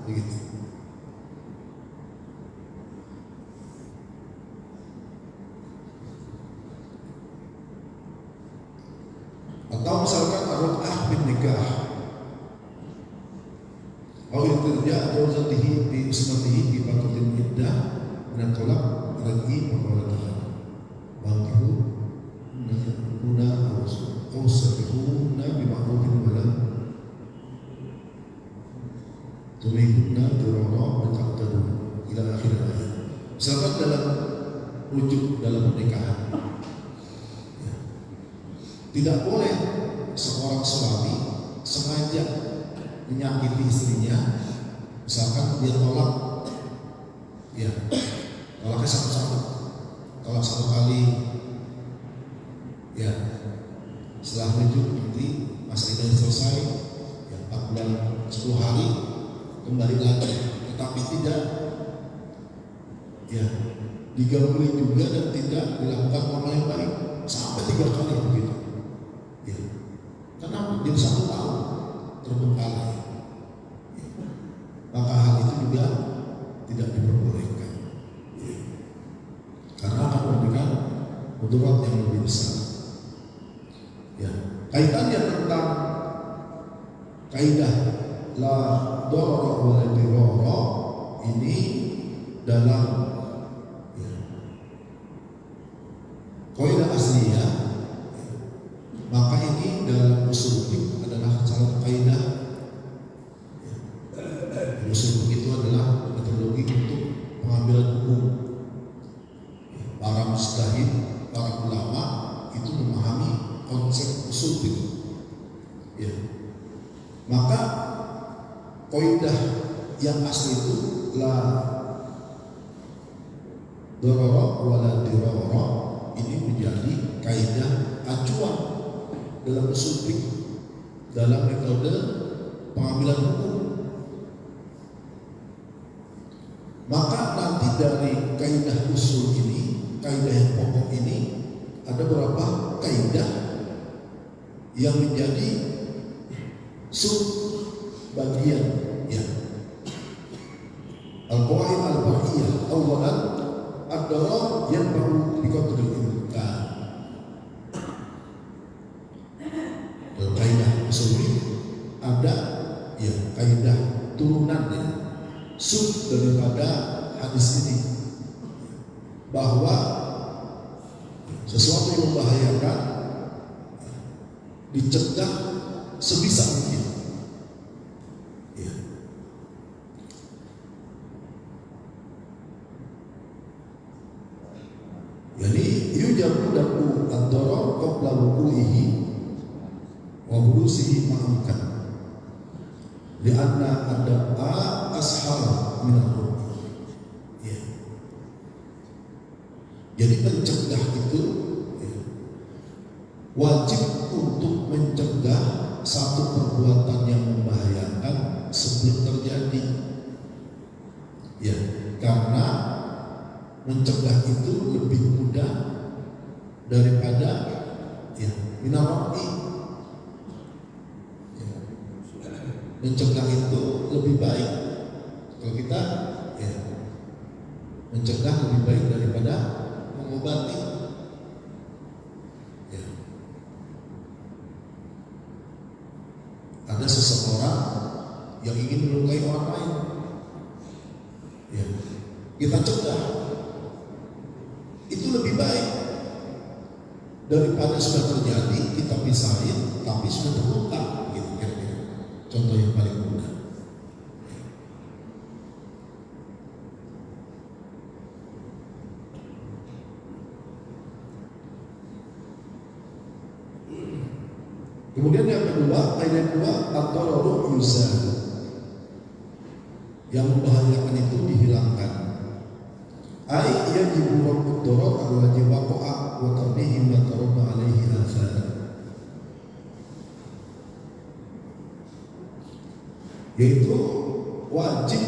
begitu. Atau misalkan ar-ruk'ah bin nikah atau irja' jawzatihi bi usmatihi bi faqatil iddah min al-talaq alladhi maqalatana bangkihu guna awsafihuna bi ma'rufin wala tumihuna durara berkata ila akhir ayat. Misalkan dalam rujuk dalam pernikahan ya, tidak boleh seorang suami sengaja menyakiti istrinya, misalkan dia tolak, ya tolaknya satu-satu, tolak satu kali, ya setelah rujuk nanti masa iddah selesai, ya 4 bulan 10 hari kembali lagi, tetapi tidak, ya digabuli juga dan tidak dilakukan normal yang baik sampai 3 kali begitu, ya karena dia 1 tahun terbengkalai. Maka hal itu juga tidak diperbolehkan ya. Karena akan memberikan mudarat yang lebih besar ya. Kaitannya tentang kaidah la darara wa la dirara ini dalam ya, kaidah asliyah ya. Maka ini dalam usul fiqh adalah salah kaidah usul itu adalah metodologi untuk pengambilan hukum. Para mujtahid, para ulama itu memahami konsep usul itu. Ya. Maka kaidah yang asli itu la darara wala dirara ini menjadi kaidah acuan dalam usul fikih, dalam metode pengambilan hukum. Maka nanti dari kaidah usul ini, kaidah yang pokok ini, ada beberapa kaidah yang menjadi sub bagian, ya. Al-qawaid al-far'iyah awalan ad-darar yang baru biqadril imkan. Dalam kaidah usul ini ada ya kaidah turunannya, sub daripada hadis ini, bahwa sesuatu yang membahayakan dicegah sebisa mungkin. Ya. Jadi yujabu daku ad-darar qabla wuqu'ihi wa hudusihi ma'amkan. Lianna ad-da'a ashar min al-ruq. Ya. Jadi mencegah itu ya, wajib untuk mencegah satu perbuatan yang membahayakan sebelum terjadi. Ya, karena mencegah itu lebih mudah daripada ya minarati. Ya. Mencegah itu lebih baik. Kalau kita ya mencegah lebih baik daripada mengobati. Ya. Ada seseorang yang ingin melukai orang lain. Ya. Kita cegah. Itu lebih baik daripada sudah terjadi kita pisahin tapi sudah terluka, gitu kira-kira. Contoh yang paling mudah. Kemudian yang kedua, kaidah kedua ad-dararu yuzal. Yang membahayakan itu dihilangkan. Ai yajibu raddud darar al-wajib waqa'a wa tarbihi ma taradda alaihi al-athar. Yaitu wajib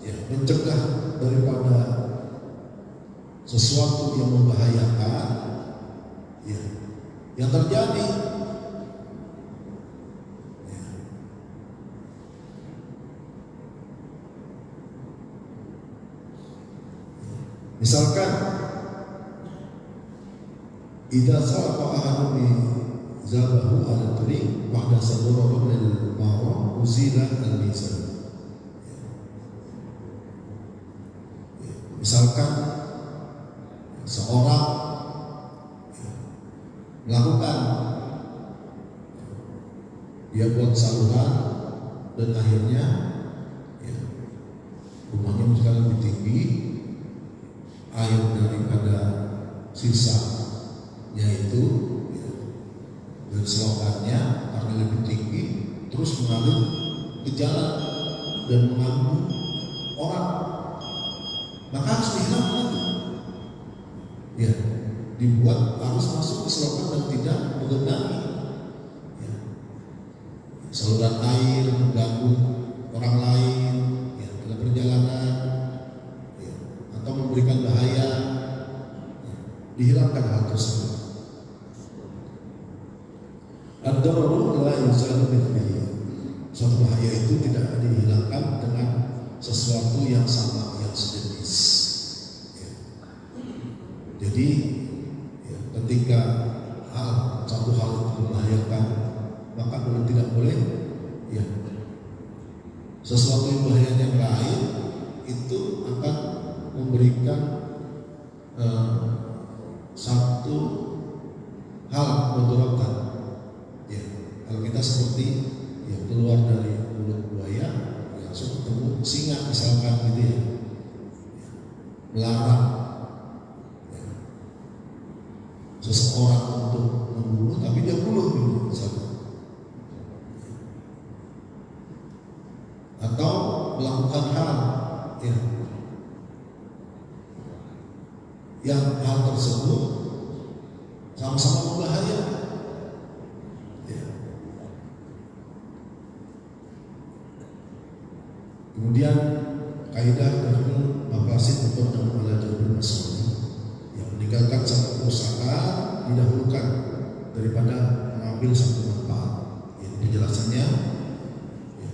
ya, mencegah daripada sesuatu yang membahayakan ya, yang terjadi. Ya. Misalkan idza saraqa ahadun bi zabahu ala tariq wa hadasa dararun lil ma'ruf uzila al-mizan. Misalkan seorang melakukan dia buat saluran dan akhirnya ya, rumahnya misalkan lebih tinggi, air daripada sisanya itu ya, dan selokannya karena lebih tinggi terus mengalir ke jalan dan mengganggu orang, maka harus dihilangkan. Ya, dibuat harus masuk ke selokan dan tidak menggenangi. Ya. Saluran air mengganggu orang lain ya, dalam perjalanan ya, atau memberikan bahaya ya, dihilangkan hal tersebut. Ad-dararu la yuzalu bithlihi. Suatu bahaya itu tidak dihilangkan dengan sesuatu yang sama, yang sejenis. Ya. Jadi ya, ketika satu hal itu membahayakan, maka tidak boleh ya sesuatu yang membahayakan yang lain itu akan memberikan satu hal mudaratah. Ya, kalau kita seperti ya, keluar dari mulut buaya, ya, So ketemu singa misalkan gitu ya, melarang ya, seseorang untuk membunuh, tapi dia bunuh dulu misalkan, atau melakukan hal ya, yang hal tersebut sama-sama berbahaya. Ya. Kemudian kaidah dari maqasid untuk ala jalbil masalih, yang meninggalkan satu kerusakan didahulukan daripada mengambil satu manfaat. Ini penjelasannya. Ya.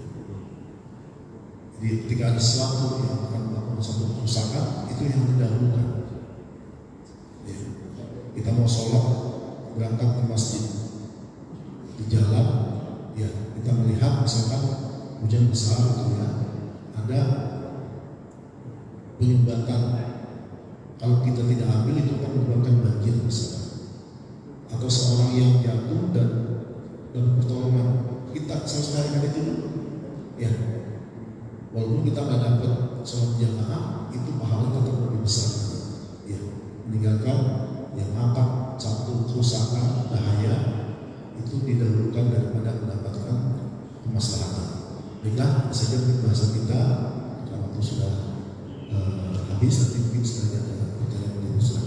Jadi ketika ada sesuatu yang akan melakukan satu kerusakan, itu yang didahulukan. Ya. Kita mau sholat, berangkat ke masjid, di jalan, ya kita melihat misalkan hujan besar gitu ya, ada penyumbatan. Kalau kita tidak ambil itu akan menyebabkan banjir misalkan, atau seorang yang jatuh dan pertolongan, kita selesaikan itu dulu. Ya, walaupun kita nggak dapat sholat jamaah, itu pahalanya tetap lebih besar. Ya, meninggalkan yang angkat satu kerusakan bahaya itu didahulukan daripada mendapatkan kemaslahatan. Baiklah, saja bahasa kita karena waktu sudah habis, nanti mungkin setelah ada pertanyaan dari Ustaz.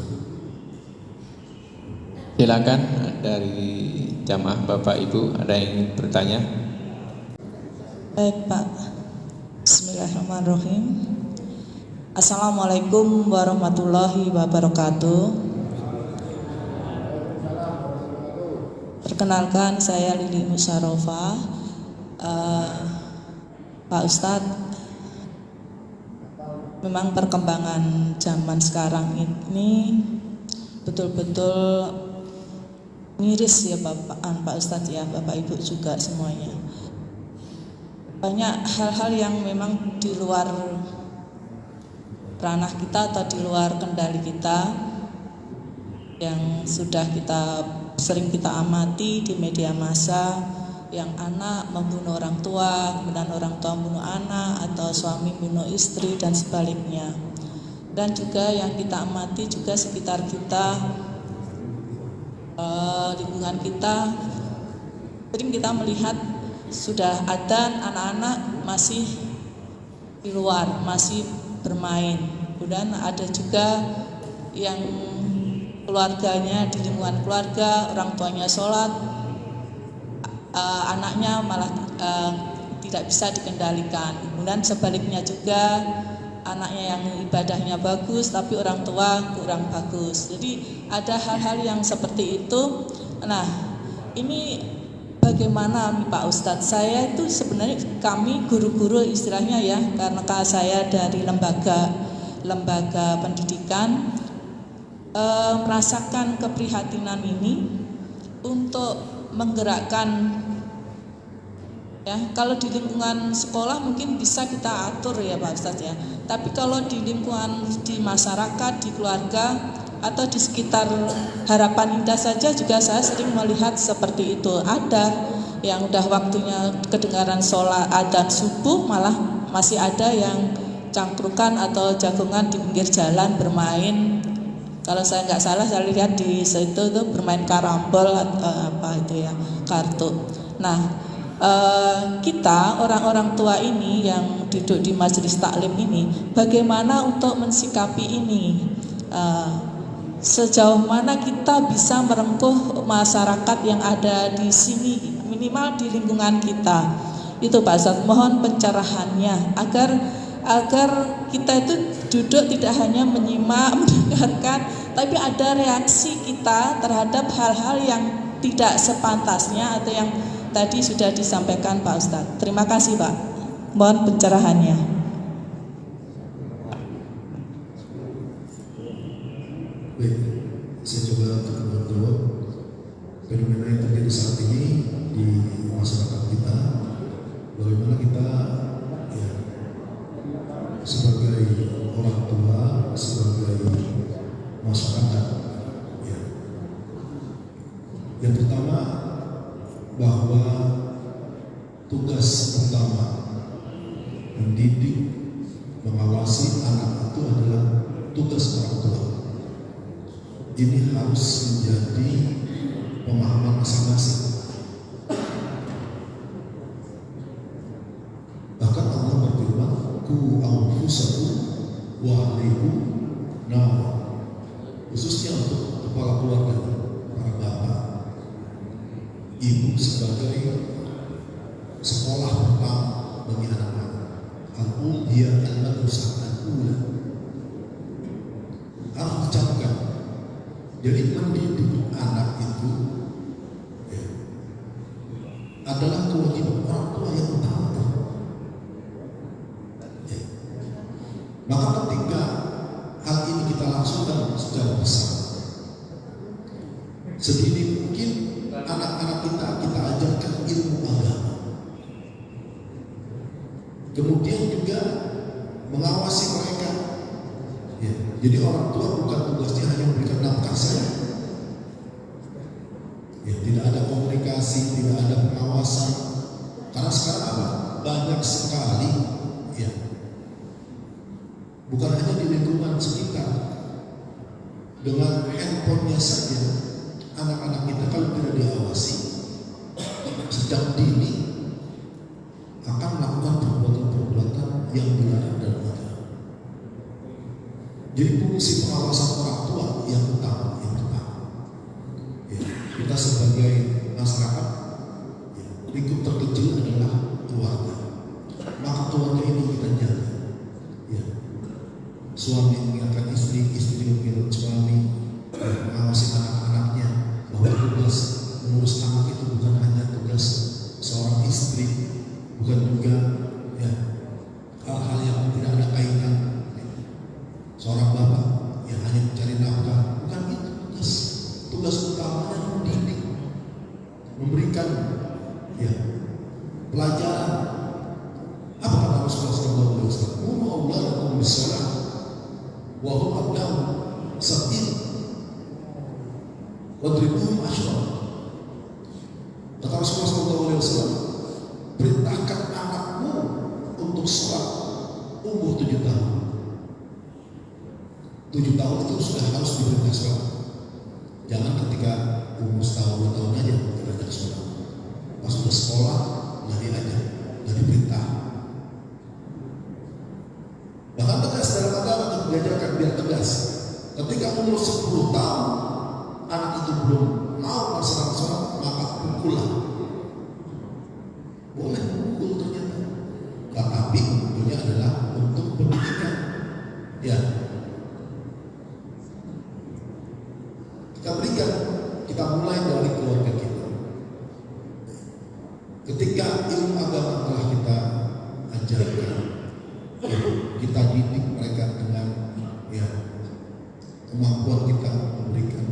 Silakan dari jamaah Bapak Ibu, ada yang ingin bertanya? Baik Pak, Bismillahirrahmanirrahim. Assalamualaikum warahmatullahi wabarakatuh. Perkenalkan, saya Lili Musyarofa. Pak Ustadz, memang perkembangan zaman sekarang ini betul-betul miris ya Pak Ustadz ya, Bapak Ibu juga semuanya. Banyak hal-hal yang memang di luar ranah kita atau di luar kendali kita yang sudah sering kita amati di media massa, yang anak membunuh orang tua, kemudian orang tua membunuh anak, atau suami membunuh istri dan sebaliknya. Dan juga yang kita amati juga sekitar kita, lingkungan kita, sering kita melihat sudah ada anak-anak masih di luar, masih bermain. Kemudian ada juga yang keluarganya, di lingkungan keluarga, orang tuanya sholat, anaknya malah tidak bisa dikendalikan. Kemudian sebaliknya juga, anaknya yang ibadahnya bagus tapi orang tua kurang bagus. Jadi ada hal-hal yang seperti itu. Nah, ini bagaimana Pak Ustadz? Saya itu sebenarnya, kami guru-guru istilahnya ya, karena saya dari lembaga pendidikan, merasakan keprihatinan ini untuk menggerakkan ya. Kalau di lingkungan sekolah mungkin bisa kita atur ya Pak Ustadz ya, tapi kalau di lingkungan, di masyarakat, di keluarga, atau di sekitar Harapan Indah saja juga saya sering melihat seperti itu. Ada yang udah waktunya kedengaran sholat adzan subuh, malah masih ada yang cangkrukan atau jagongan di pinggir jalan bermain. Kalau saya nggak salah, saya lihat di situ tuh bermain karambol apa itu ya, kartu. Nah, kita orang-orang tua ini yang duduk di majelis taklim ini, bagaimana untuk mensikapi ini? Sejauh mana kita bisa merengkuh masyarakat yang ada di sini, minimal di lingkungan kita. Itu Pak Ustadz, mohon pencerahannya agar kita itu duduk tidak hanya menyimak, mendengarkan, tapi ada reaksi kita terhadap hal-hal yang tidak sepantasnya atau yang tadi sudah disampaikan Pak Ustadz. Terima kasih Pak, mohon pencerahannya. Baik, saya coba untuk menjawab fenomena yang terjadi saat ini di masyarakat kita. Bagaimana kita ya, sebagai orang tua, sebagai masyarakat ya. Yang pertama, bahwa tugas pertama ini harus menjadi pemahaman masing-masing. Bahkan Allah berfirman, ku anfusakum wa ahlikum nar, khususnya untuk kepala keluarga, para bapak, ibu sebagai sekolah pertama bagi anak-anak. Al-Umhiya al-Madrasah al-Ula harus dicapkan. Jadi mendidik anak itu adalah kewajiban orang tua yang utama. Maka ketika hal ini kita langsungkan secara besar, sedini mungkin anak-anak kita ajarkan ilmu agama. Kemudian juga mengawasi mereka. Jadi orang tua bukan tugasnya hanya memberikan nafkah saja. Tidak ada komunikasi, tidak ada pengawasan. Karena sekarang apa? Banyak sekali, bukan hanya di lingkungan sekitar. Dengan handphonenya saja, anak-anak kita kalau tidak diawasi sejak dini akan melakukan perbuatan-perbuatan yang dilarang dalam agama. Jadi fungsi pengawasan orang tua yang utama, yang pertama. Kita sebagai masyarakat, lingkup terkecil adalah keluarga. Maka keluarga ini kita jaga. Suami mengingatkan istri, istri mengingatkan suami, mengawasi anak-anaknya, bahwa tugas mengurus anak itu bukan hanya tugas seorang istri, bukan juga hal-hal yang tidak ada kaitan seorang bapak yang hanya mencari nafkah. Bukan itu tugas utamanya mendidik, memberikan pelajaran. Apa kata Rasulullah SAW? Qulu auladakum bis-shalah wa hum abna'u sab'in wadribuhum 10. Kata Rasulullah SAW, perintahkan anakmu untuk sholat umur 7 tahun. 7 tahun itu sudah harus diperintah sholat. Jangan ketika umur setahun 2 tahun aja diperintah sholat. Pas sudah sekolah nggak diajar, nggak diperintah. Bahkan tegas dalam agama untuk diajarkan biar tegas. Ketika umur 10 tahun anak itu belum mau melaksanakan sholat, maka pukullah. Boleh pukul ternyata, tapi pukulnya adalah untuk pendidikan. Kita berikan, kita mulai dari keluarga kita. Ketika ilmu agama telah kita ajarkan, kita didik mereka dengan kemampuan kita memberikan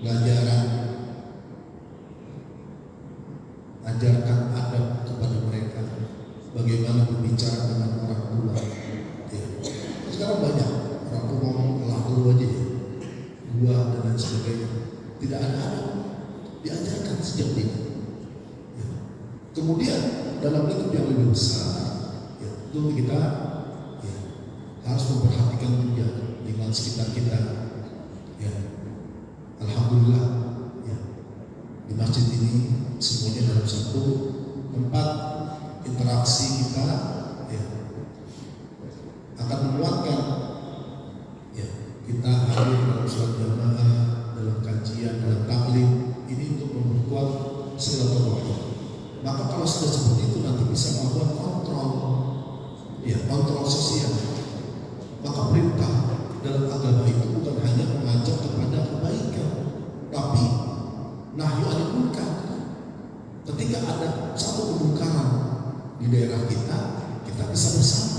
pelajaran, ajarkan adab kepada mereka, bagaimana berbicara dengan orang tua. Sekarang banyak orang tua ngomong lah dulu aja, gua dan lain sebagainya. Tidak ada adab, diajarkan sejak dini. Kemudian dalam lingkup yang lebih besar, itu kita harus memperhatikan juga lingkungan sekitar kita. Alhamdulillah, di masjid ini semuanya dalam satu tempat interaksi kita akan menguatkan. Kita hadir dalam sholat jamaah, dalam kajian, dalam taklim, ini untuk memperkuat silaturahim. Maka kalau sudah seperti itu nanti bisa melakukan kontrol sosial. Maka perintah dalam agama itu bukan hanya mengajak kepada kebaikan, tapi nahyu anil munkar. Ketika ada satu kemungkaran di daerah kita bisa bersama.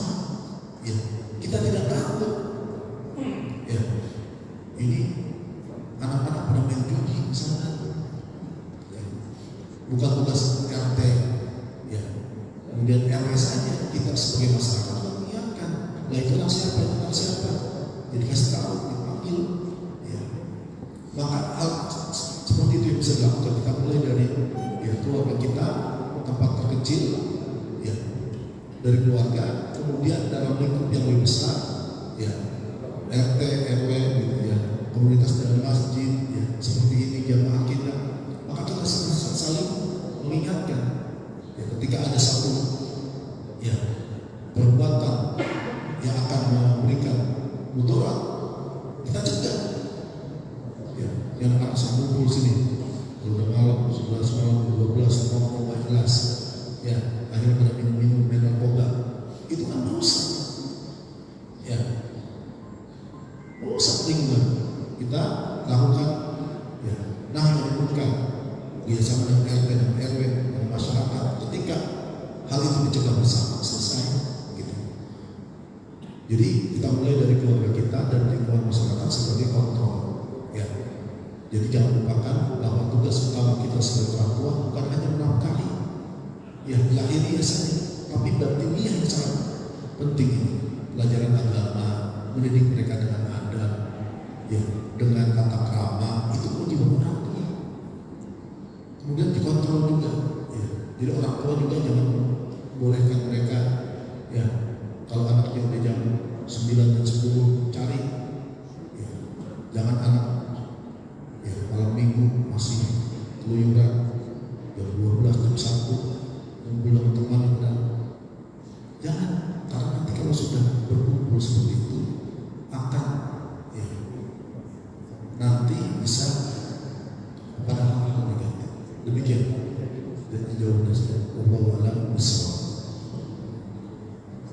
Kita tidak takut. Ini anak-anak pada main judi misalnya, bukan tugas RT, kemudian RW saja. Kita sebagai masyarakat mengingatkan, nah itu anak siapa, jadi kasih tahu, dipanggil. Maka hal seperti itu yang bisa dilakukan. Kita mulai dari keluarga kita, tempat terkecil, dari keluarga, kemudian dalam lingkup yang lebih besar, RT, RW, gitu komunitas dalam masjid, ya, seperti ini jamaah kita, maka kita saling mengingatkan. Ya, ketika ada satu ya perbuatan yang akan memberikan mudarat, kita cegah. Ya, yang anak kumpul sini, udah malam 11 malam 12 ngomong gak jelas, ya akhirnya pada minum main narkoba, itu kan dosa. Ya, merusak lingkungan. Kita lakukan ya nahi munkar bersama dengan RT dan RW dan masyarakat. Ketika hal itu dicegah bersama, selesai gitu. Jadi kita mulai dari keluarga kita dan lingkungan masyarakat sebagai kontrol. Ya, jadi jangan lupakan bahwa tugas utama kita sebagai orang tua bukan hanya menafkahi ya lahiriah saja, tapi batiniah yang sangat penting ini. Pelajaran agama, mendidik mereka dengan adab, ya, dengan tata krama, itu pun juga mengabdi. Kemudian dikontrol juga, ya. Jadi orang tua juga jangan bolehkan mereka, ya, kalau anaknya udah jam 9 dan 10 cari, ya, jangan anak, ya, malam minggu masih keluyuran, jam 12 jam 1 ngumpul dengan teman dan jangan, karena nanti kalau sudah berkumpul seperti itu akan ya, nanti bisa pada hal-hal negatif. Demikian dan jauh dari wallahu a'lam bishawab.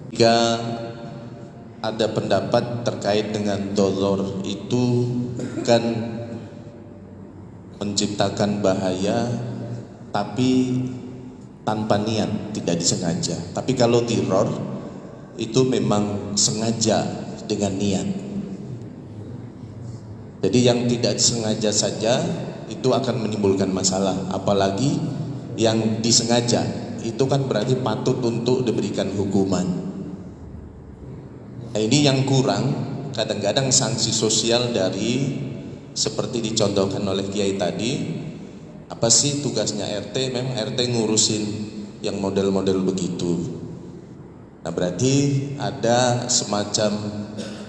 Jika ada pendapat terkait dengan dolor itu kan menciptakan bahaya tapi tanpa niat, tidak disengaja. Tapi kalau tiror itu memang sengaja dengan niat. Jadi yang tidak sengaja saja itu akan menimbulkan masalah, apalagi yang disengaja itu kan berarti patut untuk diberikan hukuman. Nah, ini yang kurang, kadang-kadang sanksi sosial dari seperti dicontohkan oleh Kiai tadi. Apa sih tugasnya RT? Memang RT ngurusin yang model-model begitu. Nah, berarti ada semacam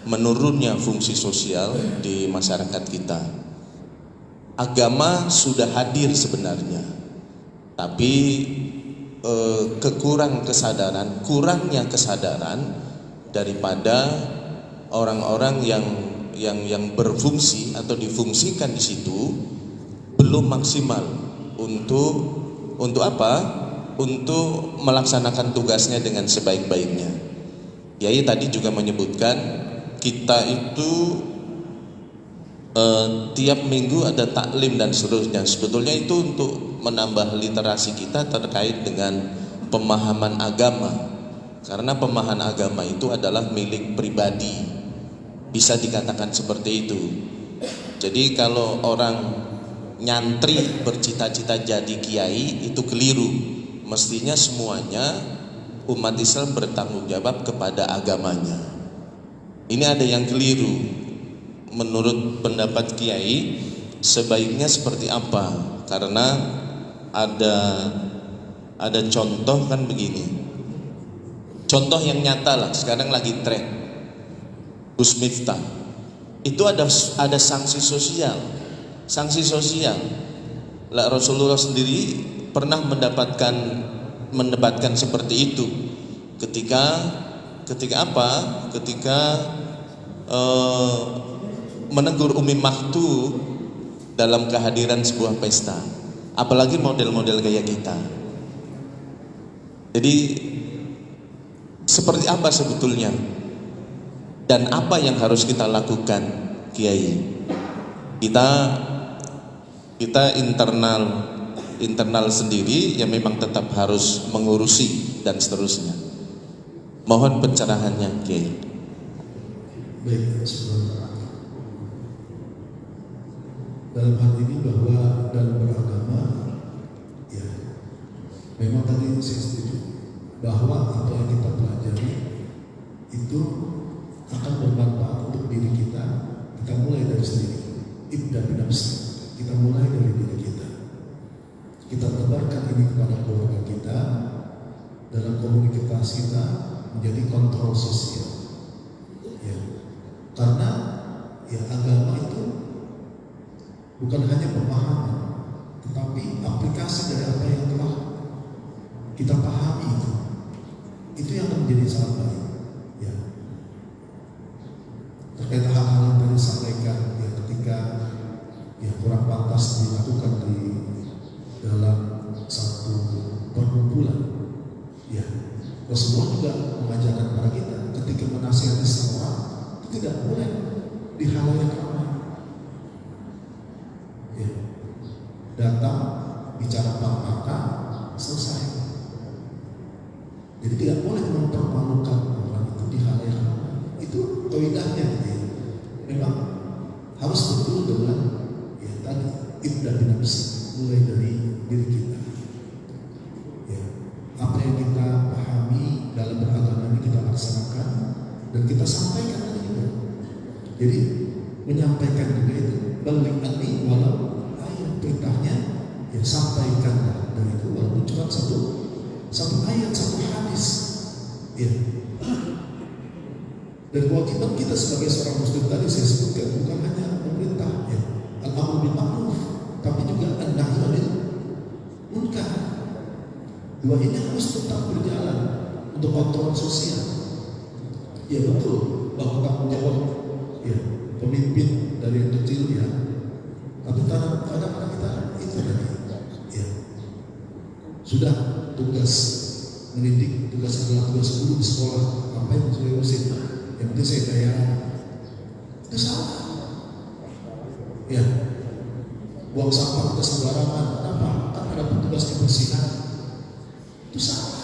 menurunnya fungsi sosial di masyarakat kita. Agama sudah hadir sebenarnya, tapi kurangnya kesadaran daripada orang-orang yang berfungsi atau difungsikan di situ belum maksimal untuk apa? Untuk melaksanakan tugasnya dengan sebaik-baiknya. Yai tadi juga menyebutkan kita itu tiap minggu ada taklim dan seterusnya. Sebetulnya itu untuk menambah literasi kita terkait dengan pemahaman agama. Karena pemahaman agama itu adalah milik pribadi. Bisa dikatakan seperti itu. Jadi kalau orang nyantri bercita-cita jadi kiai itu keliru. Mestinya semuanya umat Islam bertanggung jawab kepada agamanya. Ini ada yang keliru. Menurut pendapat kiai sebaiknya seperti apa? Karena ada contoh kan begini. Contoh yang nyata lah, sekarang lagi tren Gus Miftah. Itu ada sanksi sosial. Sanksi sosial. Lah Rasulullah sendiri pernah mendapatkan seperti itu. Ketika apa? Ketika menegur Umi Maktu dalam kehadiran sebuah pesta. Apalagi model-model gaya kita. Jadi seperti apa sebetulnya? Dan apa yang harus kita lakukan, Kiai? Kita internal sendiri yang memang tetap harus mengurusi dan seterusnya. Mohon pencerahannya, Kiai. Baik, dalam hal ini bahwa dalam beragama, ya, memang tadi saya setuju bahwa apa yang kita pelajari itu akan bermanfaat untuk diri kita. Kita mulai dari sendiri. Ibda binafsi. Kita mulai dari diri kita. Kita tebarkan ini kepada keluarga kita. Dalam komunikasi kita menjadi kontrol sosial. Ya. Karena ya agama itu bukan hanya pemahaman, tetapi aplikasi dari apa yang telah kita pahami itu yang akan menjadi sangat baik. Ya. Terkait hal-hal yang tadi disampaikan, ya, ketika ya kurang pantas dilakukan di dalam satu perkumpulan, ya Rasulullah juga mengajarkan kepada kita ketika menasihati seseorang itu tidak boleh di halayak ramai. Ya. Datang bicara maka selesai. Jadi tidak boleh mempermalukan orang itu di halayak ramai. Itu kaidahnya. Ya. Memang harus betul dengan ya tadi ibda bin nafsi, mulai dari diri kita. Ya. Apa yang kita pahami dalam beragama ini kita laksanakan dan kita sampaikan juga. Jadi menyampaikan juga itu balik anni walau ayat, perintahnya ya sampaikanlah dari itu walaupun cuma satu ayat, satu hadis. Ya. Dan kewajiban kita sebagai seorang muslim tadi saya sebutkan bukan hanya pemerintah ya, al-amru bil ma'ruf, tapi juga an-nahyi 'anil munkar. Dua ini harus tetap berjalan untuk kontrol sosial. Ya betul bahwa tanggung jawab ya pemimpin dari yang kecil ya, tapi kadang-kadang kita itu tadi ya sudah tugas mendidik, tugas adalah tugas guru di sekolah, apa yang saya urusin, yang penting saya bayar, itu salah. Ya, buang sampah kita sembarangan, kenapa? Kan ada petugas kebersihan, itu salah.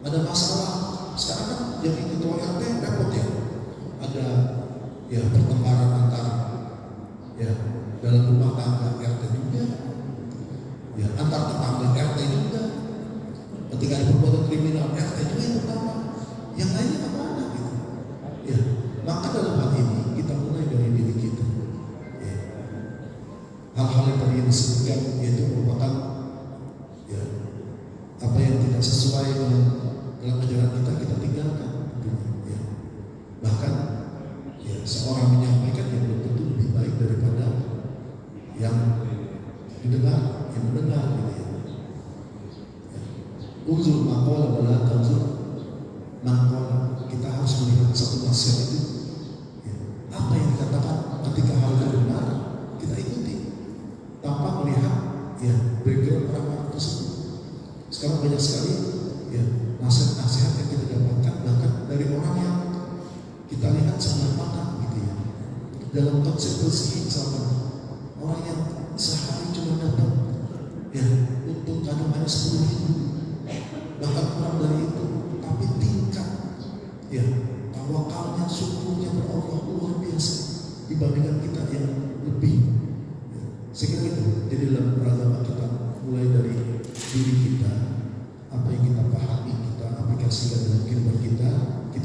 Ada masalah sekarang kan jadi ketua RT repot ya, ada ya pertengkaran antar ya dalam rumah tangga RT juga, ya antar tetangga RT juga. Ketika ada perbuatan kriminal RT juga yang pertama, yang lainnya kemana gitu? Ya, maka dalam hal ini kita mulai dari diri kita. Ya. Hal-hal yang tadi disebutkan yaitu merupakan ya apa yang tidak sesuai dengan dalam ajaran kita tinggalkan. Ya. Bahkan ya seorang menyampaikan yang belum tentu lebih baik daripada yang didengar, yang mendengar gitu ya. Uzur maqala wala tanzur maqala. Kita harus melihat satu nasihat itu ya. Apa yang dikatakan ketika hal itu benar kita ikuti tanpa melihat ya background orang tersebut. Sekarang banyak sekali ya nasihat-nasihat yang kita dapatkan bahkan dari orang yang kita lihat sebelah mata gitu ya. Dalam konsep rezeki misalkan orang yang sehari cuma dapat ya untuk kadang hanya 10.000, bahkan kurang dari itu, tapi tingkat ya tawakalnya, syukurnya pada Allah luar biasa dibandingkan kita yang lebih. Ya, saya kira itu. Jadi dalam beragama kita mulai dari diri kita, apa yang kita pahami kita aplikasikan dalam kehidupan kita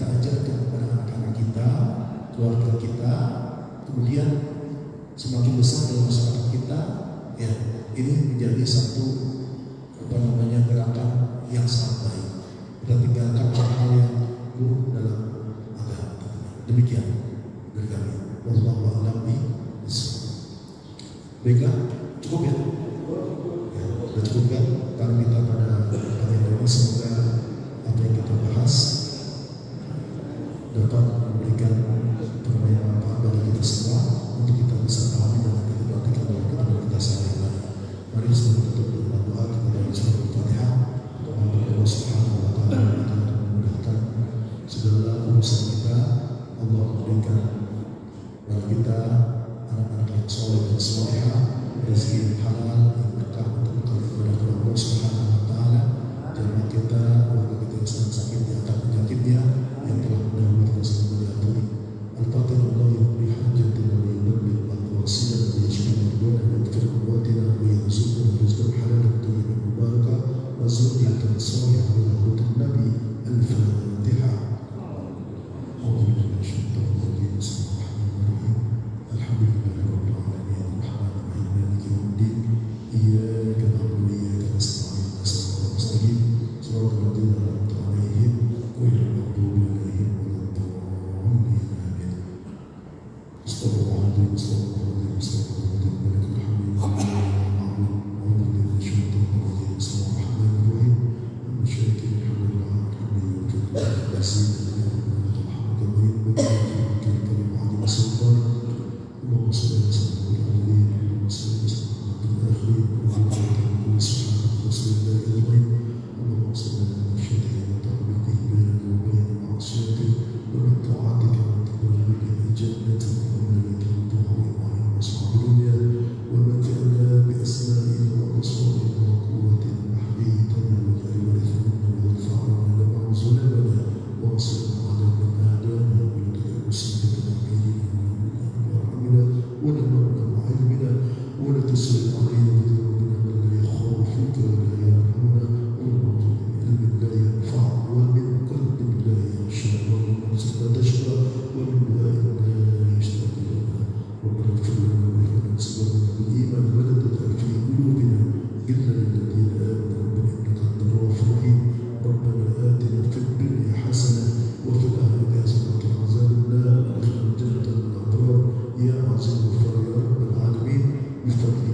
ajarkan kepada anak-anak kita, keluarga kita, kemudian semakin besar dalam masyarakat kita, ya ini menjadi satu gerakan yang sangat baik. Kita tinggalkan hal-hal yang buruk dalam agama. Demikian dari kami. Wallahu a'lam bishawab. Baiklah, cukup ya? Ya, sudah cukup kan? Karena kita pada hari ini semoga apa yang kita bahas dapat memberikan permainan manfaat bagi kita semua untuk kita bisa pahami dan kita praktikkan dalam kehidupan kita sehari-hari. Mari sebelum kita tutup dengan doa kita baca surah Al-Fatihah. Allah Subhanahu wa Ta'ala kita memudahkan segala urusan kita. Allah memberikan bagi kita anak-anak yang soleh dan solehah, rezeki yang halal yang berkah untuk bekal kepada Allah Subhanahu wa Ta'ala. Jangan kita warga kita yang sedang sakit diangkat penyakitnya, yang telah mendahului kita semua diampuni. Al-Fatihah. Allah yubri hajjatina wa yubri al-wasilah wa yashfi mardana wa yadhkir quwwatina wa yarzuqna rizqan halalan tayyiban mubarakan wa zurriyatan salihah wa hudud nabi. Al-Fatihah. A'udzu billahi minasyaitonir rajim. Bismillahirrahmanirrahim. Alhamdulillahi rabbil alamin. Arrahmanir rahim. Maliki yaumiddin. Iyyaka na'budu wa iyyaka nasta'in. Ihdinas siratal mustaqim. Siratal ladzina an'amta 'alaihim عزيز يا ربنا ترحمك وين بك الكريم عظيم السلطان اللهم صل على سيدنا الاولين اللهم صل على سيدنا الاخرين وعلى اله سبحانه رسول الله اجمعين اللهم صل على مرشده وتوفيقه بيننا وبين معصيته ومن طاعتك وتقبل بك الجنه ومن ترضاه وعين اصحاب الدنيا ومتعنا باسمائنا وابصارنا وقوتنا احييتنا واجعل ورثنا وارفع عنا لما ظلمنا وانصرنا على من عادانا ولا تجعل مصيبتنا في ديننا وارحمنا ونمرنا وعلمنا ولا تسلط علينا بذنوبنا من لا يخافك ولا يرحمنا ومن علم لا ينفع ومن قلب لا يخشى ومن نفس لا تشقى ومن دعاء لا يستجاب لنا ربنا اغفر لنا ولمن سبقنا بالايمان ولا تجعل في قلوبنا غلا للذين امنوا ربنا انك انت الرؤوف الرحيم ربنا اتنا في الدنيا حسنه وفي الاخره حسنه وقنا عذاب النار وادخلنا الجنه الابرار يا عزيز الغفار يا رب العالمين بفضل